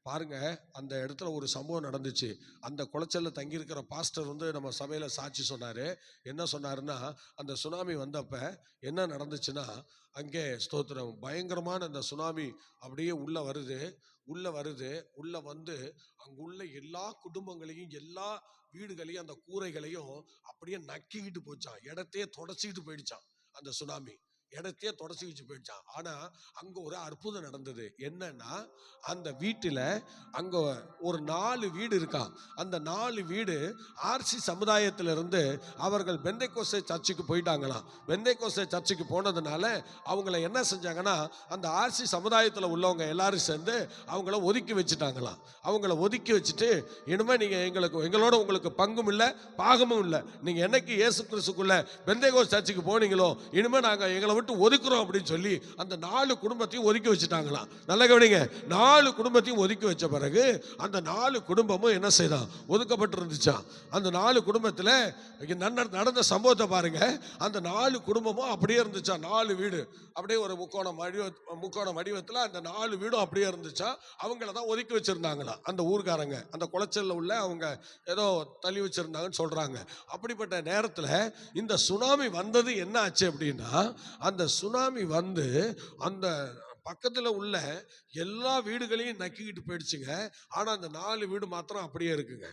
பாருங்க, அந்த இடத்துல ஒரு சம்பவம் நடந்துச்சு. அந்த குளச்சல்ல தங்கியிருக்கிற பாஸ்டர் நம்ம சபையில சாட்சி சொன்னாரு. என்ன சொன்னாருன்னா, அந்த சுனாமி வந்தப்ப என்ன நடந்துச்சுன்னா, அங்கே ஸ்தோத்திரம் பயங்கரமான அந்த சுனாமி அப்படியே உள்ள வருது. உள்ள வந்து அங்குள்ள எல்லா குடும்பங்களையும், எல்லா வீடுகளையும், அந்த கூரைகளையும் அப்படியே நக்கிக்கிட்டு போச்சான். இடத்தையே தொடச்சிக்கிட்டு போயிடுச்சான். அந்த சுனாமி இடத்தையே தொடச்சி போயிடுச்சான். ஆனா அங்க ஒரு அற்புதம் நடந்தது. என்னன்னா, அந்த வீட்டுல அங்க ஒரு 4 வீடு இருக்கான். அந்த 4 வீடு ஆர்சி சமுதாயத்திலிருந்து அவர்கள் பெந்தைக்கோஸ்தே சர்ச்சுக்கு போயிட்டாங்களாம். பெந்தைக்கோஸ்தே சர்ச்சுக்கு போனதுனால அவங்கள என்ன செஞ்சாங்கன்னா, அந்த ஆர்சி சமுதாயத்தில் உள்ளவங்க எல்லாரும் சேர்ந்து அவங்கள ஒதுக்கி வச்சுட்டாங்களாம். அவங்கள ஒதுக்கி வச்சுட்டு, இனிமே நீங்க எங்களோட உங்களுக்கு பங்கும் இல்லை, பாகமும் இல்லை. நீங்க என்னைக்கு இயேசு கிறிஸ்துக்குள்ள பெந்தைக்கோஸ்தே சர்ச்சுக்கு போனீங்களோ, இனிமே நாங்க எங்களை விட்டு ஒதுக்குறோம் அப்படின்னு சொல்லி அந்த 4 குடும்பத்தையும் ஒதுக்கி வச்சுட்டாங்களாம். நல்ல கவனிங்க. 4 குடும்பத்தையும் ஒதுக்கி வச்ச பிறகு அந்த 4 குடும்பமும் என்ன செய்தான்? ஒதுக்கப்பட்டு இருந்துச்சான். அந்த 4 குடும்பத்தில் நடந்த சம்பவத்தை பாருங்க. அந்த 4 குடும்பமும் அப்படியே இருந்துச்சா. 4 வீடு அப்படியே ஒரு முக்கோண வடிவத்தில் அந்த 4 வீடும் அப்படியே இருந்துச்சா. அவங்கள தான் ஒதுக்கி வச்சிருந்தாங்களாம் அந்த ஊர்காரங்க. அந்த குளச்சல்ல உள்ள அவங்க ஏதோ தள்ளி வச்சிருந்தாங்கன்னு சொல்றாங்க. அப்படிப்பட்ட நேரத்தில் இந்த சுனாமி வந்தது என்ன ஆச்சு அப்படின்னா, அந்த சுனாமி வந்து அந்த பக்கத்துல உள்ள எல்லா வீடுகளையும் நக்கிக்கிட்டு போயிடுச்சுங்க. ஆனா அந்த 4 வீடு மாத்திரம் அப்படியே இருக்குங்க.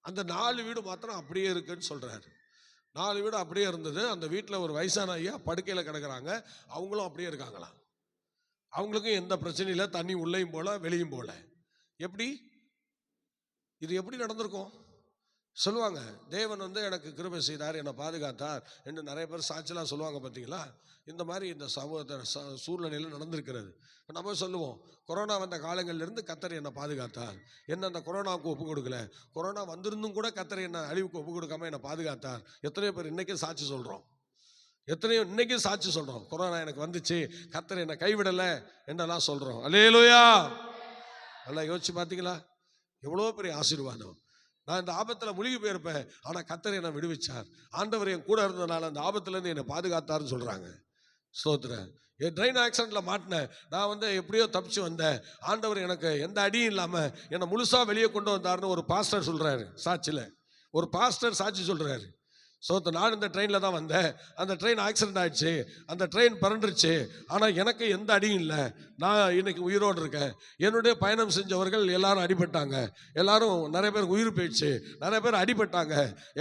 அந்த 4 வீடு மாத்திரம் அப்படியே இருக்குன்னு சொல்றாரு. 4 வீடு அப்படியே இருந்தது. அந்த வீட்டுல ஒரு வயசான ஐயா படுக்கையில கிடக்குறாங்க. அவங்களும் அப்படியே இருக்காங்களாம். அவங்களுக்கும் எந்த பிரச்சனையும் இல்லை. தண்ணி உள்ளேயும் போல வெளியும் போல. எப்படி இது எப்படி நடந்திருக்கும்? சொல்லுவாங்க, தேவன் எனக்கு கிருபை செய்தார், என்னை பாதுகாத்தார் என்று நிறைய பேர் சாட்சியெல்லாம் சொல்லுவாங்க. பார்த்தீங்களா? இந்த மாதிரி இந்த சூழ்நிலையில் நடந்திருக்கிறது. நம்ம சொல்லுவோம், கொரோனா வந்த காலங்களிலிருந்து கர்த்தர் என்னை பாதுகாத்தார், என்ன அந்த கொரோனாவுக்கு ஒப்பு கொடுக்கல, கொரோனா வந்திருந்தும் கூட கர்த்தர் என்னை அழிவுக்கு ஒப்பு கொடுக்காம என்னை பாதுகாத்தார். எத்தனையோ பேர் இன்னைக்கு சாட்சி சொல்கிறோம். இன்னைக்கு சாட்சி சொல்கிறோம். கொரோனா எனக்கு வந்துச்சு, கர்த்தர் என்னை கைவிடலை என்றெல்லாம் சொல்கிறோம். அல்லேலூயா. நல்லா யோசிச்சு பார்த்தீங்களா? எவ்வளோ பெரிய ஆசீர்வாதம். நான் இந்த ஆபத்தில் முழுகி போயிருப்பேன், ஆனால் கர்த்தர் என்னை விடுவிச்சார். ஆண்டவர் என் கூட இருந்ததுனால அந்த ஆபத்துலேருந்து என்னை பாதுகாத்தாருன்னு சொல்கிறாங்க. ஸ்தோத்திரம். என் ட்ரெயின் ஆக்சிடென்ட்ல மாட்டினேன், நான் எப்படியோ தப்பிச்சு வந்தேன். ஆண்டவர் எனக்கு எந்த அடியும் இல்லாமல் என்னை முழுசாக வெளியே கொண்டு வந்தாருன்னு ஒரு பாஸ்டர் சொல்கிறாரு. சாட்சியில் ஒரு பாஸ்டர் சாட்சி சொல்கிறாரு. நான் இந்த ட்ரெயினில் தான் வந்தேன், அந்த ட்ரெயின் ஆக்சிடென்ட் ஆயிடுச்சு, அந்த ட்ரெயின் பறந்துருச்சு, ஆனால் எனக்கு எந்த அடியும் இல்லை, நான் இன்னைக்கு உயிரோடு இருக்கேன். என்னுடைய பயணம் செஞ்சவர்கள் எல்லாரும் அடிபட்டாங்க, எல்லாரும் நிறைய பேர் உயிர் போயிடுச்சு, நிறைய பேர் அடிபட்டாங்க,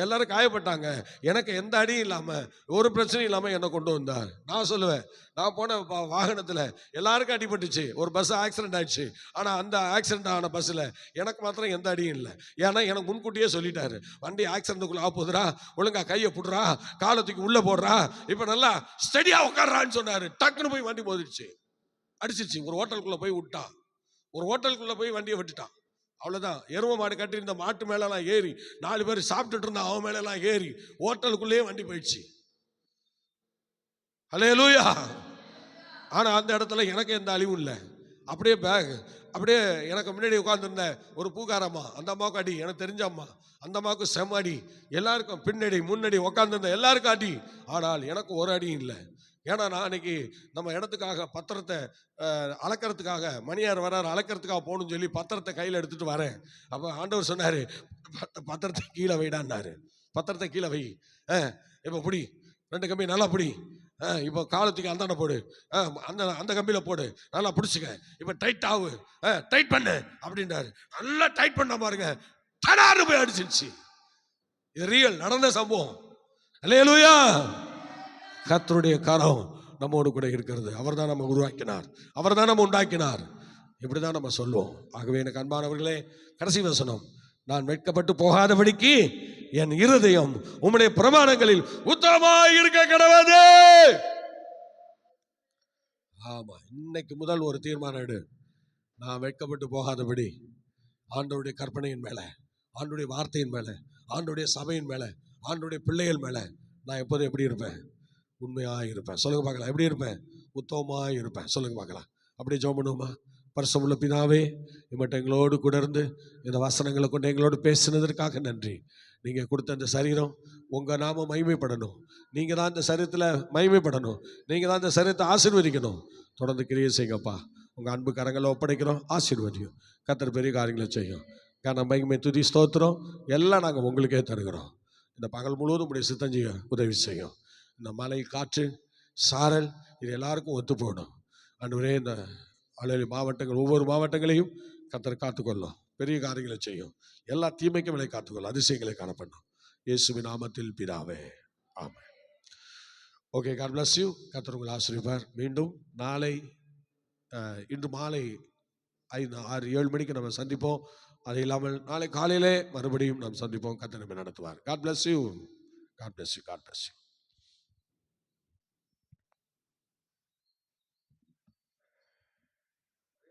எல்லாரும் காயப்பட்டாங்க. எனக்கு எந்த அடியும் இல்லாமல், ஒரு பிரச்சனையும் இல்லாமல் என்னை கொண்டு வந்தார். நான் சொல்லுவேன், நான் போன வாகனத்தில் எல்லாருக்கும் அடிபட்டுச்சு, ஒரு பஸ் ஆக்சிடென்ட் ஆயிடுச்சு, ஆனால் அந்த ஆக்சிடென்ட் ஆன பஸ்ஸில் எனக்கு மாத்திரம் எந்த அடியும் இல்லை. ஏன்னா எனக்கு முன்கூட்டியே சொல்லிட்டாரு, வண்டி ஆக்சிடென்ட்டுக்குள்ள போதுரா, ஒழுங்கா கையை புடுறா, காலத்துக்கு உள்ள போடுறா, இப்ப நல்லா ஸ்டெடியா உட்கார்றான்னு சொன்னாரு. டக்குன்னு போய் வண்டி மோதிடுச்சு, அடிச்சிருச்சு. ஒரு ஹோட்டலுக்குள்ள போய் விட்டான், ஒரு ஹோட்டலுக்குள்ள போய் வண்டியை விட்டுட்டான். அவ்வளவுதான். எருவ மாடு கட்டி இருந்த மாட்டு மேலெல்லாம் ஏறி 4 பேர் சாப்பிட்டுட்டு இருந்தா அவன் மேலெல்லாம் ஏறி ஹோட்டலுக்குள்ளேயே வண்டி போயிடுச்சு. அல்லேலூயா. ஆனா அந்த இடத்துல எனக்கு எந்த அழிவும் இல்லை. அப்படியே பேக் அப்படியே எனக்கு முன்னாடி உட்கார்ந்துருந்த ஒரு பூக்காரம்மா, அந்த அம்மாவுக்கு அடி, எனக்கு தெரிஞ்ச அம்மா, அந்த அம்மாவுக்கு செம அடி, எல்லாருக்கும் பின்னாடி முன்னாடி உட்கார்ந்துருந்த எல்லாருக்கும் அடி, ஆனால் எனக்கு ஒரு அடியும் இல்லை. ஏன்னா நான் அன்னைக்கு நம்ம இடத்துக்காக பத்திரத்தை அளக்கிறதுக்காக, மணியார் வரார் அளக்கிறதுக்காக போகணும்னு சொல்லி பத்திரத்தை கையில் எடுத்துட்டு வரேன். அப்போ ஆண்டவர் சொன்னாரு, பத்திரத்தை கீழே வைடான்னாரு. பத்திரத்தை கீழே வை, இப்போ பிடி, 2 கம்பி நல்லா பிடி, இப்போ காலத்துக்கு அந்தாண்ட போடு, அந்த கம்பியில போடு, நல்லா பிடிச்சிக்க, இப்போ டைட் ஆகு, டைட் பண்ணு அப்படின்றாரு. நல்லா டைட் பண்ண பாருங்க, தடாரு போய் அடிச்சிருச்சு. இது ரியல் நடந்த சம்பவம். அல்லேலூயா. கர்த்தருடைய கரம் நம்மோடு கூட இருக்கிறது. அவர் தான் நம்ம உருவாக்கினார், அவர் தான் நம்ம உண்டாக்கினார். இப்படிதான் நம்ம சொல்லுவோம். ஆகவே எனக்கு அன்பானவர்களே, கடைசி வசனம், நான் வெட்கப்பட்டு போகாதபடிக்கு என் இருதயம் உம்முடைய பிரமாணங்களில் உத்தமமாய் இருக்க கடவுளே. ஆமா, இன்னைக்கு முதல் ஒரு தீர்மானம் எடு, நான் வெட்கப்பட்டு போகாதபடி ஆண்டவருடைய கற்பனையின் மேலே, ஆண்டவருடைய வார்த்தையின் மேலே, ஆண்டவருடைய சபையின் மேலே, ஆண்டவருடைய பிள்ளைகள் மேலே நான் எப்போதும் எப்படி இருப்பேன்? உண்மையாக இருப்பேன். சொல்லுங்க பார்க்கலாம். எப்படி இருப்பேன்? உத்தமமாக இருப்பேன். சொல்லுங்க பார்க்கலாம். அப்படியே ஜெபம் பண்ணுவோமா? பரிசுத்தமுள்ள பிதாவே, இம்மட்டும் எங்களோடு கூட இருந்து இந்த வசனங்களை கொண்டு எங்களோடு பேசினதற்காக நன்றி. நீங்கள் கொடுத்த இந்த சரீரம் உங்கள் நாம மகிமைப்படணும். நீங்கள் தான் இந்த சரீரத்தில் மகிமைப்படணும். நீங்கள் தான் இந்த சரீரத்தை ஆசீர்வதிக்கணும். தொடர்ந்து கிரியை செய்யுங்கப்பா. உங்கள் அன்பு கரங்களை ஒப்படைக்கிறோம். ஆசீர்வதியும். கர்த்தர் பெரிய காரியங்களை செய்யும். கன மகிமை துதி ஸ்தோத்திரம் எல்லாம் நாங்கள் உங்களுக்கே தருகிறோம். இந்த பகல் முழுவதும் உடைய சித்தம் செய்ய உதவி செய்யும். இந்த மலை, காற்று, சாரல் இது எல்லாருக்கும் ஒத்து போகணும். ஆண்டவரே, இந்த அழகு மாவட்டங்கள் ஒவ்வொரு மாவட்டங்களையும் கர்த்தர் காத்துக்கொள்ளும். பெரிய காரியங்களை செய்யும். எல்லா தீமைக்கும் விலை காத்துக்கொள்ளும். அதிசயங்களை காணப்படும். இயேசுவின் நாமத்தில் பிதாவே, ஆமென். Okay, God bless you. கர்த்தர் உங்களை ஆசீர்வதிப்பார். மீண்டும் நாளை இன்று மாலை 5, 6, 7 மணிக்கு நம்ம சந்திப்போம். அது இல்லாமல் நாளை காலையிலே மறுபடியும் நாம் சந்திப்போம். கர்த்தர் நம்மை நடத்துவார். God bless you. God bless you. God bless you.